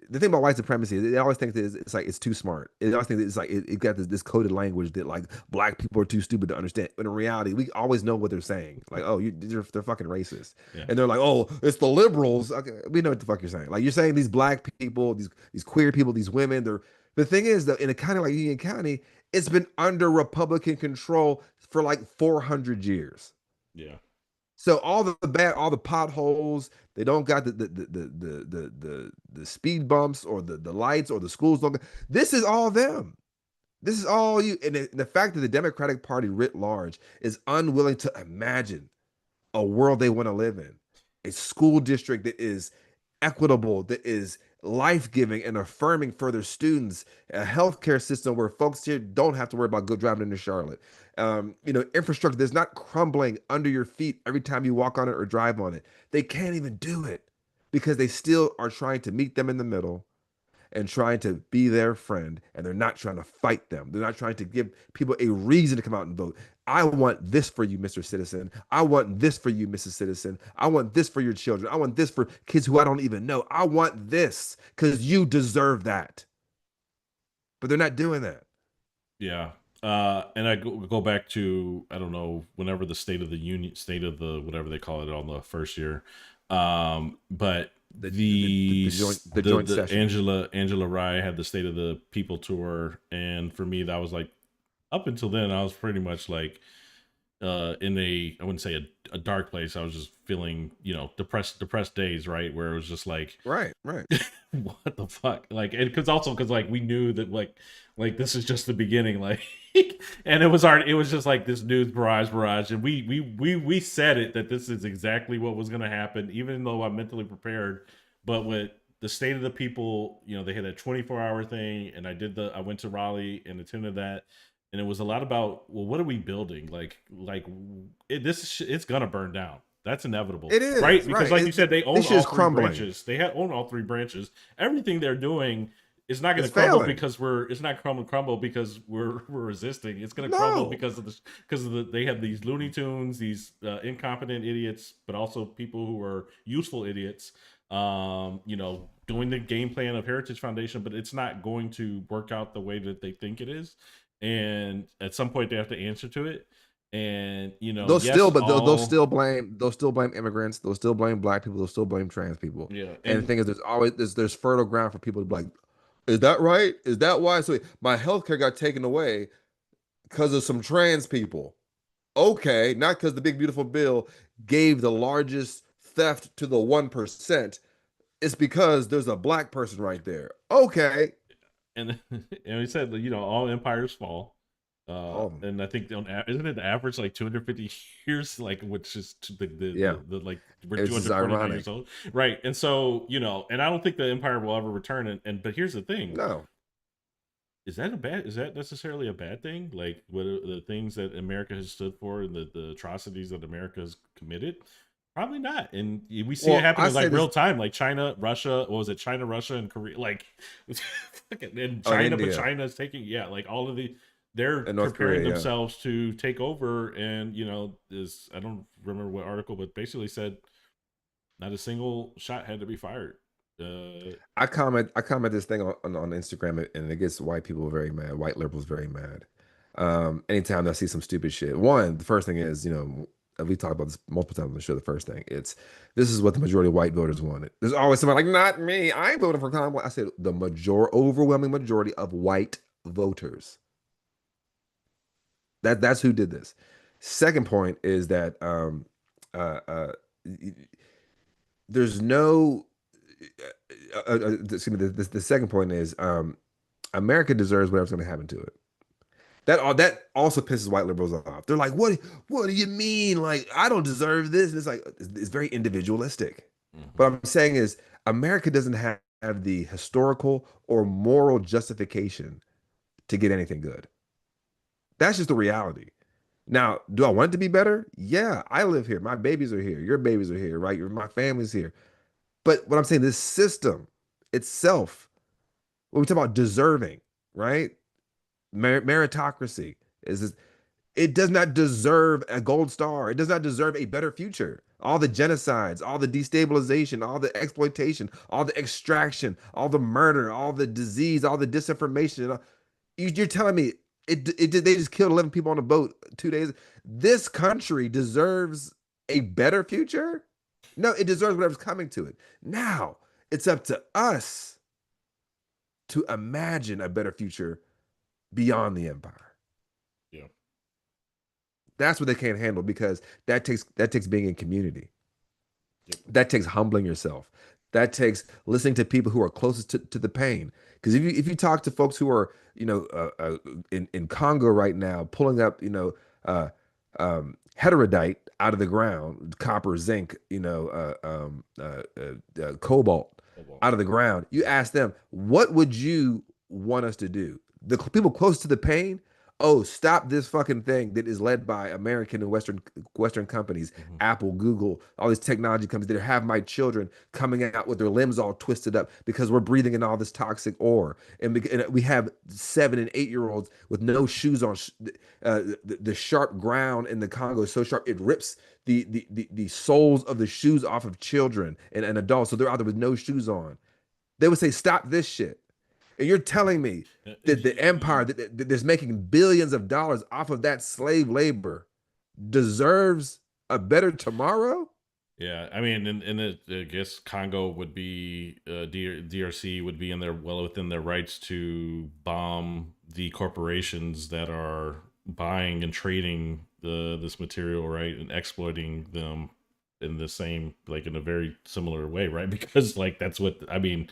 the thing about white supremacy. They always think that it's like it's too smart. They always think that it's like it got this coded language that like black people are too stupid to understand. But in reality, we always know what they're saying. Like, oh, they're fucking racist, yeah, and they're like, oh, it's the liberals. Okay, we know what the fuck you're saying. Like, you're saying these black people, these queer people, these women. They're, the thing is that in a county like Union County, it's been under Republican control for like 400 years. yeah, So all the potholes, they don't got the speed bumps, or the lights, or the schools don't. This is all them. This is all you. And the fact that the Democratic Party writ large is unwilling to imagine a world they want to live in, a school district that is equitable, that is life-giving and affirming for their students, a healthcare system where folks here don't have to worry about driving into Charlotte, infrastructure that's not crumbling under your feet every time you walk on it or drive on it. They can't even do it because they still are trying to meet them in the middle and trying to be their friend, and they're not trying to fight them. They're not trying to give people a reason to come out and vote. I want this for you, Mr. Citizen. I want this for you, Mrs. Citizen. I want this for your children. I want this for kids who I don't even know. I want this because you deserve that. But they're not doing that. yeah. And I go back to, I don't know, whenever the state of the whatever they call it on the first year, but The joint session. Angela Rye had the State of the People tour, and for me that was like, up until then I was pretty much like in I wouldn't say a dark place. I was just feeling, depressed days, right, where it was just like, Right. what the fuck, like, and because like we knew that like this is just the beginning, like and it was just like this news barrage, and we said it, that this is exactly what was going to happen, even though I'm mentally prepared. But with the State of the People, they had a 24-hour thing, and I went to Raleigh and attended that, and it was a lot about, well, what are we building? It's gonna burn down. That's inevitable, It right? is Because, right. like you said, they This own shit all is three crumbling. branches. They own all three branches. Everything they're doing is not going It's to crumble failing. because we're. It's not crumble because we're resisting. It's going to crumble No. because of they have these Looney Tunes, these incompetent idiots, but also people who are useful idiots. Doing the game plan of Heritage Foundation, but it's not going to work out the way that they think it is. And at some point, they have to answer to it. And They'll yes, still, but all they'll still blame immigrants. They'll still blame black people. They'll still blame trans people. yeah, And the and thing is, there's fertile ground for people to be like, is that right? Is that why? So my healthcare got taken away because of some trans people. Okay, not because the big beautiful bill gave the largest theft to the 1%. It's because there's a black person right there. Okay. and and we said, all empires fall. Oh, And I think isn't it the average like 250 years, like, which is yeah. the like we're It's just 249 ironic. years old, right? And so and I don't think the empire will ever return. And but here's the thing: No. is that necessarily a bad thing? Like, what are the things that America has stood for and the atrocities that America has committed? Probably not. And we see it Well, happen I in say like this. real time, like China, Russia. What was it? China, Russia, and Korea. Like, and Oh, China, but India China's taking, like all of they're and North preparing Korea. Yeah. themselves to take over. And is I don't remember what article, but basically said not a single shot had to be fired. I comment this thing on Instagram, and it gets white people very mad, white liberals very mad. Anytime I see some stupid shit. One, the first thing is, and we talked about this multiple times on the show. The first thing, this is what the majority of white voters wanted. There's always somebody like, not me. I ain't voting for Kamala. I said overwhelming majority of white voters. That's who did this. Second point is that there's no. Excuse me. The second point is America deserves whatever's going to happen to it. That also pisses white liberals off. They're like, what do you mean? Like, I don't deserve this. And it's like it's very individualistic. What I'm saying is America doesn't have the historical or moral justification to get anything good. That's just the reality. Now, do I want it to be better? Yeah, I live here. My babies are here. Your babies are here, right? My family's here. But what I'm saying, this system itself, when we talk about deserving, right? Meritocracy is it does not deserve a gold star. It does not deserve a better future. All the genocides, all the destabilization, all the exploitation, all the extraction, all the murder, all the disease, all the disinformation. You're telling me they just killed 11 people on a boat 2 days. This country deserves a better future? No, it deserves whatever's coming to it. Now, it's up to us to imagine a better future beyond the empire. Yeah. That's what they can't handle because that takes being in community. Yep. That takes humbling yourself. That takes listening to people who are closest to the pain. Because if you talk to folks who are in Congo right now, pulling up heterodite out of the ground, copper, zinc, cobalt out of the ground, you ask them, what would you want us to do? The people close to the pain, oh, stop this fucking thing that is led by American and Western companies, Apple, Google, all these technology companies that have my children coming out with their limbs all twisted up because we're breathing in all this toxic ore, and we have 7 and 8-year-olds with no shoes on. The sharp ground in the Congo is so sharp it rips the soles of the shoes off of children and adults, so they're out there with no shoes on. They would say, stop this shit. And you're telling me that the empire that's making billions of dollars off of that slave labor deserves a better tomorrow? Yeah, I mean, I guess Congo would be DRC would be well within their rights to bomb the corporations that are buying and trading this material, right, and exploiting them in the same, like, in a very similar way, right? Because, like, that's what I mean.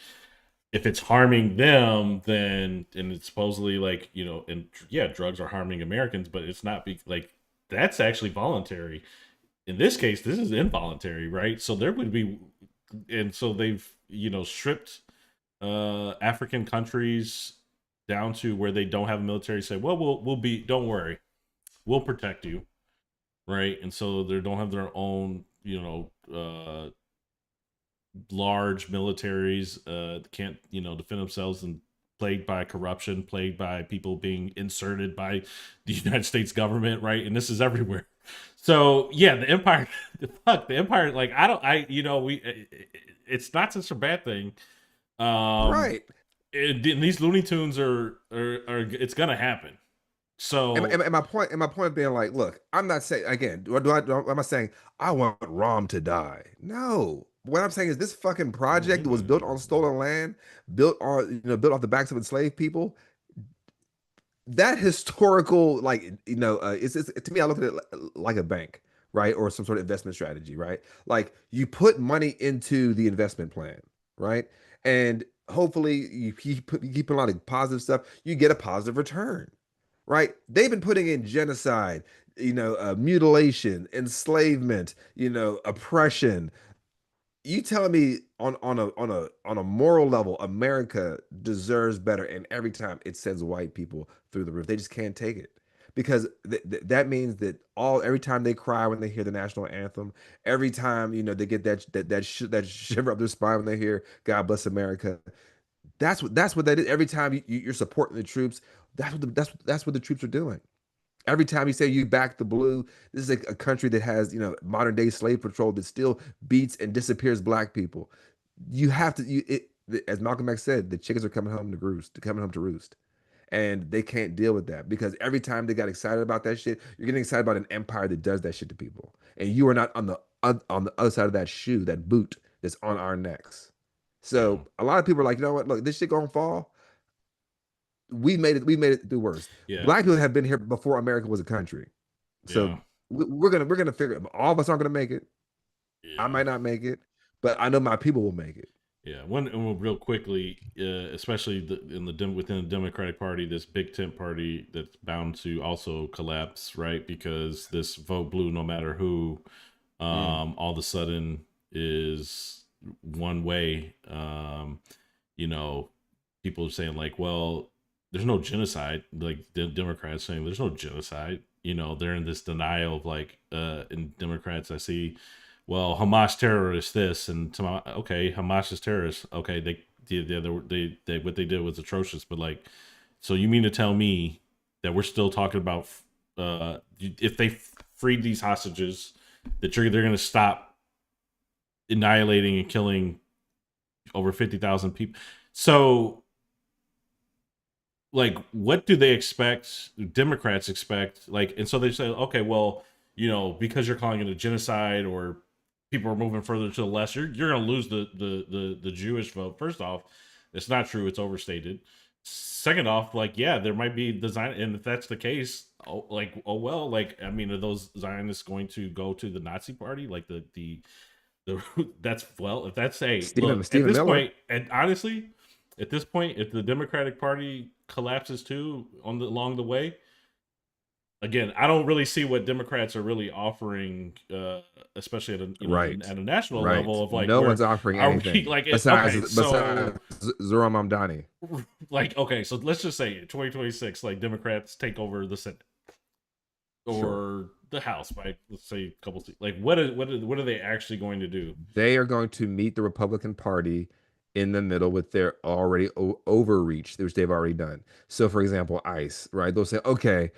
If it's harming them, then, and it's supposedly, like, and yeah, drugs are harming Americans, but it's not like that's actually voluntary. In this case, this is involuntary, right? So there would be, and so they've stripped African countries down to where they don't have a military, say, well, we'll be, don't worry, we'll protect you, right? And so they don't have their own, large militaries, can't, defend themselves, and plagued by corruption, plagued by people being inserted by the United States government, right? And this is everywhere. So yeah, the empire, fuck the empire. Like it's not such a bad thing. Right. And these Looney Tunes are it's gonna happen. So And my point being like, look, I'm not saying again. Am I saying I want Rom to die? No. What I'm saying is this fucking project that was built on stolen land, built off the backs of enslaved people. That historical, like, it's to me, I look at it like a bank, right, or some sort of investment strategy, right? Like you put money into the investment plan, right, and hopefully you keep a lot of positive stuff, you get a positive return, right? They've been putting in genocide, mutilation, enslavement, oppression. You telling me on a moral level, America deserves better, and every time it sends white people through the roof, they just can't take it because that means that every time they cry when they hear the national anthem, every time they get that shiver up their spine when they hear "God Bless America." That's what that is. Every time you're supporting the troops, that's what the troops are doing. Every time you say you back the blue, this is a country that has, modern day slave patrol that still beats and disappears black people. You have to, as Malcolm X said, the chickens are coming home to roost, coming home to roost. And they can't deal with that because every time they got excited about that shit, you're getting excited about an empire that does that shit to people. And you are not on the other side of that shoe, that boot that's on our necks. yeah, So a lot of people are like, you know what? Look, this shit gonna fall. We made it through worse. yeah, Black people have been here before America was a country. yeah, So we're gonna figure it. All of us aren't gonna make it. I yeah. might not make it, but I know my people will make it. Yeah, one and real quickly, especially within the Democratic Party, this big tent party that's bound to also collapse, right? Because this vote blue, no matter who, all of a sudden is one way. You know, people are saying like, well, there's no genocide. Like the Democrats saying there's no genocide. They're in this denial of like, in Democrats, I see, well, Hamas terrorists this and okay, Hamas is terrorists. Okay, they what they did was atrocious. But like, so you mean to tell me that we're still talking about if they freed these hostages, that they're going to stop annihilating and killing over 50,000 people? So like, what do they expect? Democrats expect, like, and so they say, okay, well, because you're calling it a genocide, or people are moving further to the left, you're going to lose the Jewish vote. First off, it's not true. It's overstated. Second off, like, yeah, there might be design, and if that's the case, oh well, like, I mean, are those Zionists going to go to the Nazi party? Like that's, well, if that's, hey, look, at Stephen this Miller. point, and honestly, at this point, if the Democratic Party collapses too along the way, again, I don't really see what Democrats are really offering, especially at a Right. at a national Right. level of like, No where one's offering are we anything like besides okay, so Zoran Mamdani. like, okay, so let's just say 2026, like, Democrats take over the Senate Sure. or the House by, let's say, a couple seats. Like, what are they actually going to do? They are going to meet the Republican Party in the middle with their already overreach, which they've already done. So, for example, ICE, right? They'll say, okay,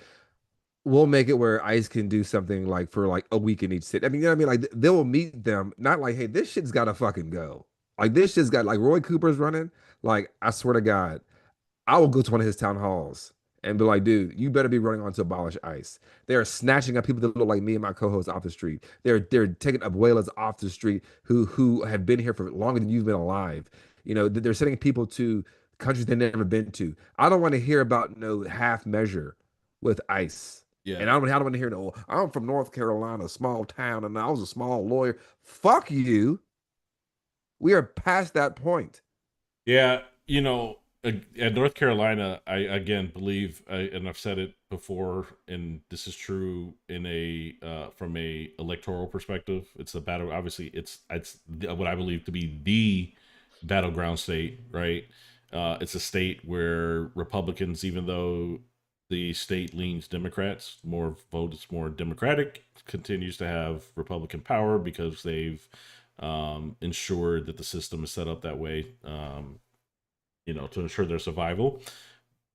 we'll make it where ICE can do something like for like a week in each city. I mean, you know what I mean? Like they will meet them, not like, hey, this shit's gotta fucking go. Like this shit's got like Roy Cooper's running. Like, I swear to God, I will go to one of his town halls and be like, dude, you better be running on to abolish ICE. They are snatching up people that look like me and my co-host off the street. They're taking abuelas off the street who have been here for longer than you've been alive. They're sending people to countries they've never been to. I don't want to hear about no half measure with ICE. Yeah, And I don't want to hear no, I'm from North Carolina, small town, and I was a small lawyer. Fuck you. We are past that point. yeah. At North Carolina, I again believe, and I've said it before, and this is true in from a electoral perspective. It's a battle. Obviously, it's what I believe to be the battleground state, right? It's a state where Republicans, even though the state leans Democrats, more votes more Democratic, continues to have Republican power because they've ensured that the system is set up that way, to ensure their survival.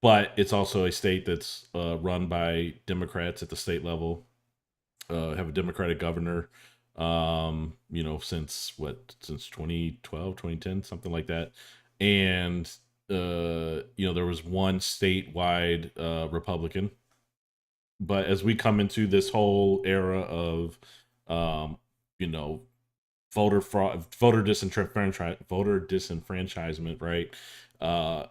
But it's also a state that's run by Democrats at the state level, have a Democratic governor, since 2012, 2010, something like that. And, there was one statewide Republican. But as we come into this whole era of, you know, voter fraud, voter disenfranchisement, right? Uh,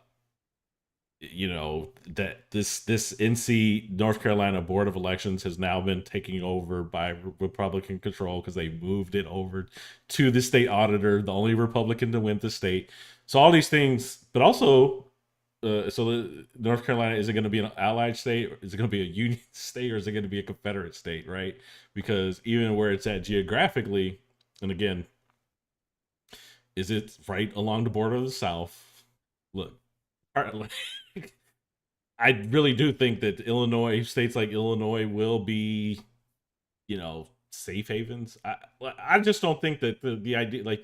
that this NC North Carolina Board of Elections has now been taken over by Republican control because they moved it over to the state auditor, the only Republican to win the state. So all these things, but also, North Carolina, is it going to be an allied state? Or is it going to be a union state, or is it going to be a Confederate state? Right? Because even where it's at geographically, and again, is it right along the border of the South? Look, I really do think that states like Illinois will be, safe havens. I just don't think that the idea, Like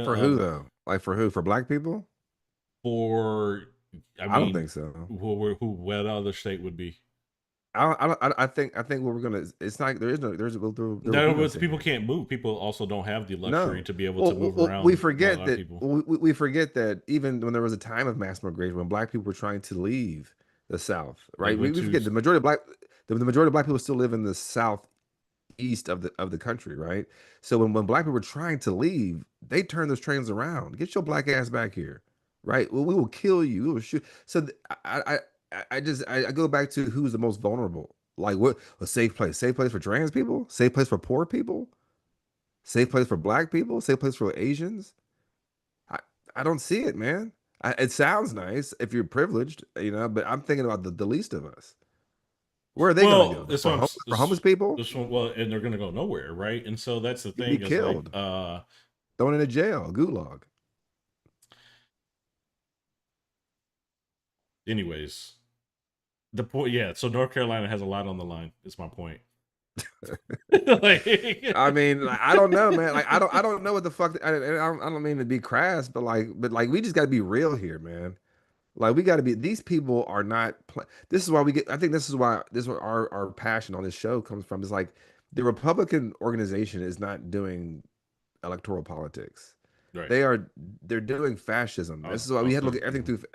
for who though? Like for who? For black people? for, I don't think so. what other state would be? I think what we're gonna. It's not. There will be no safe People haven. can't move. People also don't have the luxury No. to be able Well, to move we around like a forget lot of that. people. We forget that even when there was a time of mass migration, when black people were trying to leave the South, They right? We, went we to forget the majority of black people still live in the southeast of the country, right? So when black people were trying to leave, they turned those trains around. Get your black ass back here, right? Well, we will kill you. We will shoot. So I go back to who's the most vulnerable. Like what a safe place for trans people, safe place for poor people, safe place for black people, safe place for Asians. I, I don't see it, man. It sounds nice if you're privileged, but I'm thinking about the least of us. Where are they going to Well, go? this For one, homeless people? this one, well, and they're gonna go nowhere, right? And so that's the You can be thing is like, killed, thrown into jail, gulag. anyways, the point, yeah. So North Carolina has a lot on the line. Is my point. like, I mean, like, I don't know, man. Like, I don't know what the fuck. I don't mean to be crass, but we just got to be real here, man. Like, we got to be. These people are not. This is why we get. I think this is what our passion on this show comes from. Is like the Republican organization is not doing electoral politics. right. They're doing fascism. This is why I we was had to look gonna, at everything through.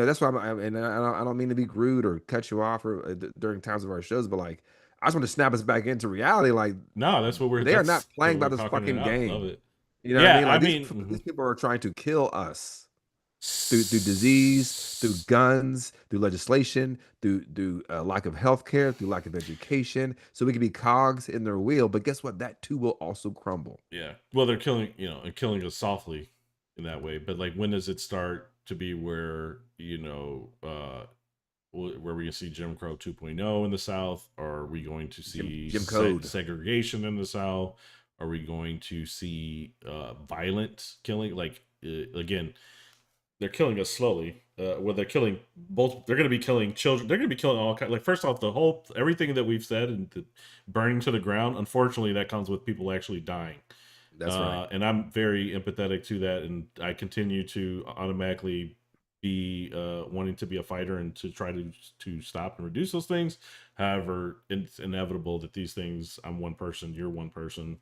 That's why and I don't mean to be rude or cut you off or during times of our shows, but like I just want to snap us back into reality. Like no, they are not that's the playing way by we're this talking it fucking out. Love game. it. You know what I Yeah, mean? I Like mean, these people are trying to kill us through disease, through guns, through legislation, through lack of health care, through lack of education, so we can be cogs in their wheel. But guess what? That too will also crumble. yeah. Well, they're killing, and killing us softly in that way. But like, when does it start to be where, where we can see Jim Crow 2.0 in the South? Are we going to see Jim Code. segregation in the South? Are we going to see violent killing? Like, again, they're killing us slowly. Where they're killing both, they're going to be killing children. They're going to be killing all kinds. Like, first off, the whole everything that we've said and the burning to the ground. Unfortunately, that comes with people actually dying. That's right. And I'm very empathetic to that, and I continue to automatically be wanting to be a fighter and to try to stop and reduce those things. However, it's inevitable that these things. I'm one person. You're one person.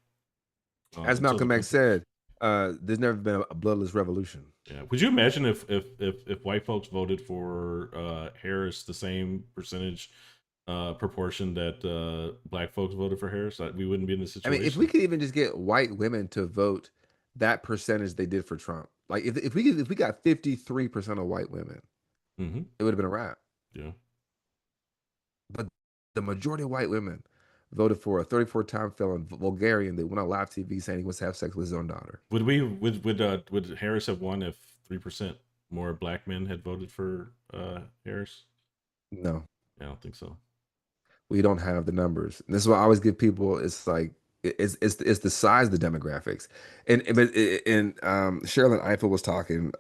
As Until the Malcolm X said, there's never been a bloodless revolution. Yeah. Would you imagine if white folks voted for Harris the same percentage proportion that black folks voted for Harris, that we wouldn't be in this I mean, situation? if we could even just get white women to vote that percentage they did for Trump, like if we got 53% of white women, hmm it would have been a wrap. Yeah. But the majority of white women voted for a 34-time felon Bulgarian that went on live TV saying he wants to have sex with his own daughter. Would Harris have won if 3% more black men had voted for Harris? No, Yeah, I don't think so. we don't have the numbers. And this is why I always give people. It's like it's the size of the demographics. And Sherilyn Ifill was talking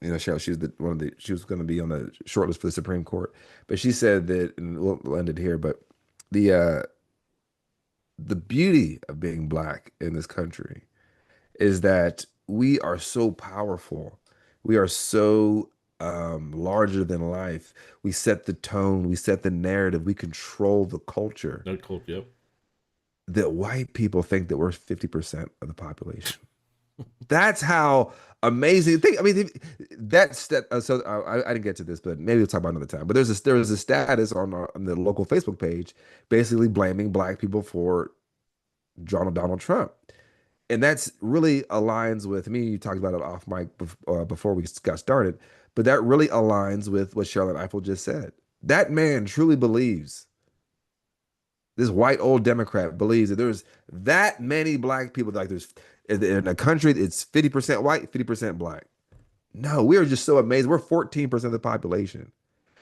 Cheryl, she was she was going to be on the short list for the Supreme Court, but she said that, and we'll end it here, but the uh, the beauty of being black in this country is that we are so powerful. We are so larger than life. We set the tone, we set the narrative, we control the culture. No cool. Yep. That white people think that we're 50% of the population. That's how amazing. Think, I mean, that's that. So I didn't get to this, but maybe we'll talk about another time. But there was a status on the local Facebook page, basically blaming black people for Donald Trump, and that's really aligns with me. You talked about it off mic before we got started, but that really aligns with what Charlotte Eiffel just said. That man truly believes. This white old Democrat believes that there's that many black people. Like there's in a country, it's 50% white, 50% black. No, we are just so amazing. We're 14% of the population,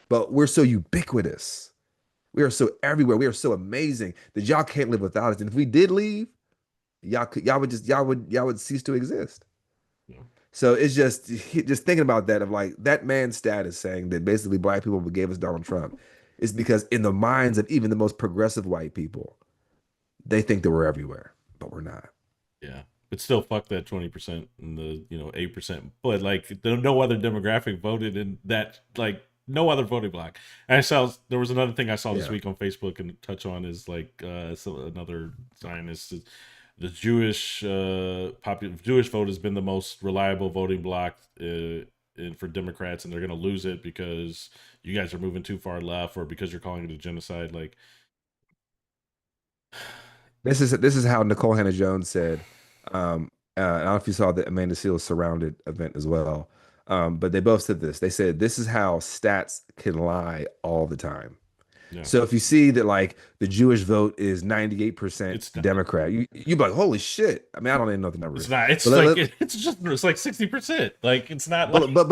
but we're so ubiquitous. We are so everywhere. We are so amazing that y'all can't live without us. And if we did leave, y'all would cease to exist. Yeah. So it's just thinking about that of like that man's status saying that basically black people gave us Donald Trump is because in the minds of even the most progressive white people, they think that we're everywhere, but we're not. Yeah. But still, fuck that 20% and the 8%. But like, no other demographic voted in that. Like, no other voted black. And I saw there was another thing I saw this week on Facebook and touch on is like another Zionist. The Jewish Jewish vote has been the most reliable voting bloc for Democrats, and they're going to lose it because you guys are moving too far left, or because you're calling it a genocide. Like, this is how Nicole Hannah Jones said. I don't know if you saw the Amanda Seales surrounded event as well, but they both said this. They said this is how stats can lie all the time. yeah. So if you see that like the Jewish vote is 98% It's not- Democrat, you'd be like, holy shit. I mean, I don't even know what the number It's is. not. It's But like it's like 60%. Like it's not. Like, but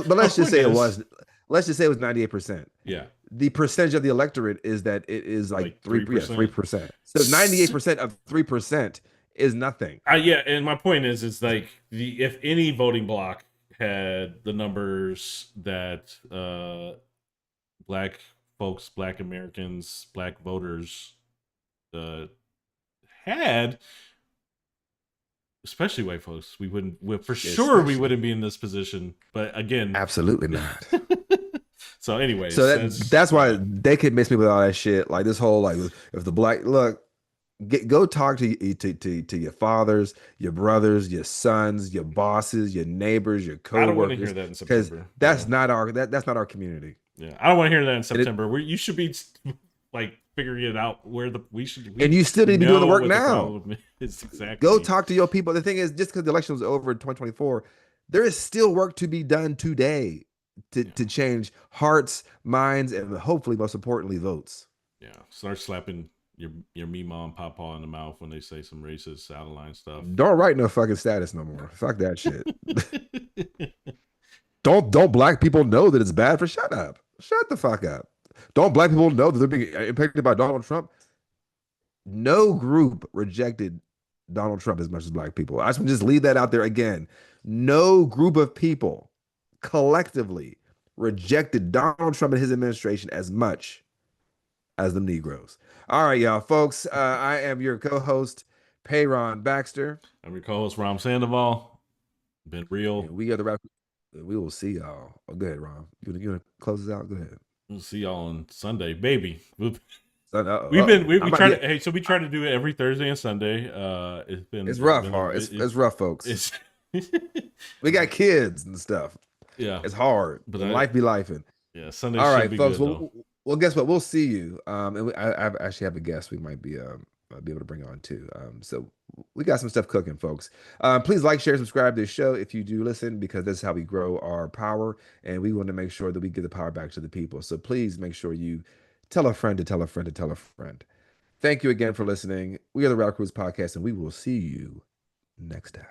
let's just say it goodness. was. Let's just say it was 98%. Yeah. The percentage of the electorate is that it is like 3%. 3%. So 98% of 3% is nothing. Yeah, and my point is like if any voting bloc had the numbers that black folks, black Americans, black voters had, especially white folks, we wouldn't. For sure, we wouldn't be in this position. But again, Absolutely not. So anyways, So that's why they convince me with all that shit. Like this whole like if the black look, go talk to your fathers, your brothers, your sons, your bosses, your neighbors, your I don't want to coworkers. hear that in Because September. that's not our that's not our community. Yeah, I don't want to hear that in September. You should be like figuring it out where we should. And you still need to be doing the work now. It's exactly. Go talk to your people. The thing is, just because the election was over in 2024, there is still work to be done today to change hearts, minds, and hopefully, most importantly, votes. Yeah, start slapping your me mom papa in the mouth when they say some racist out of line stuff. Don't write no fucking status no more. Fuck that shit. Don't black people know that it's bad for shut up. Shut the fuck up. Don't black people know that they're being impacted by Donald Trump? No group rejected Donald Trump as much as black people. I just want to just leave that out there again. No group of people collectively rejected Donald Trump and his administration as much as the Negroes. All right, y'all, folks. I am your co-host, Peyron Baxter. I'm your co-host, Ram Sandoval. Been real. And we are the rap. We will see y'all. Oh, go ahead, Ron. You want to close this out? Go ahead. We'll see y'all on Sunday, baby. We try to do it every Thursday and Sunday. It's rough, hard. It's rough, folks. We got kids and stuff. Yeah, it's hard, but life be lifing. Yeah, Sunday. All right, folks. Good, well, guess what? We'll see you. And I actually have a guest we might be able to bring on too. So we got some stuff cooking, folks. Please like, share, subscribe to the show if you do listen, because this is how we grow our power, and we want to make sure that we give the power back to the people. So please make sure you tell a friend to tell a friend to tell a friend. Thank you again for listening. We are the Route Cruise Podcast, and we will see you next time.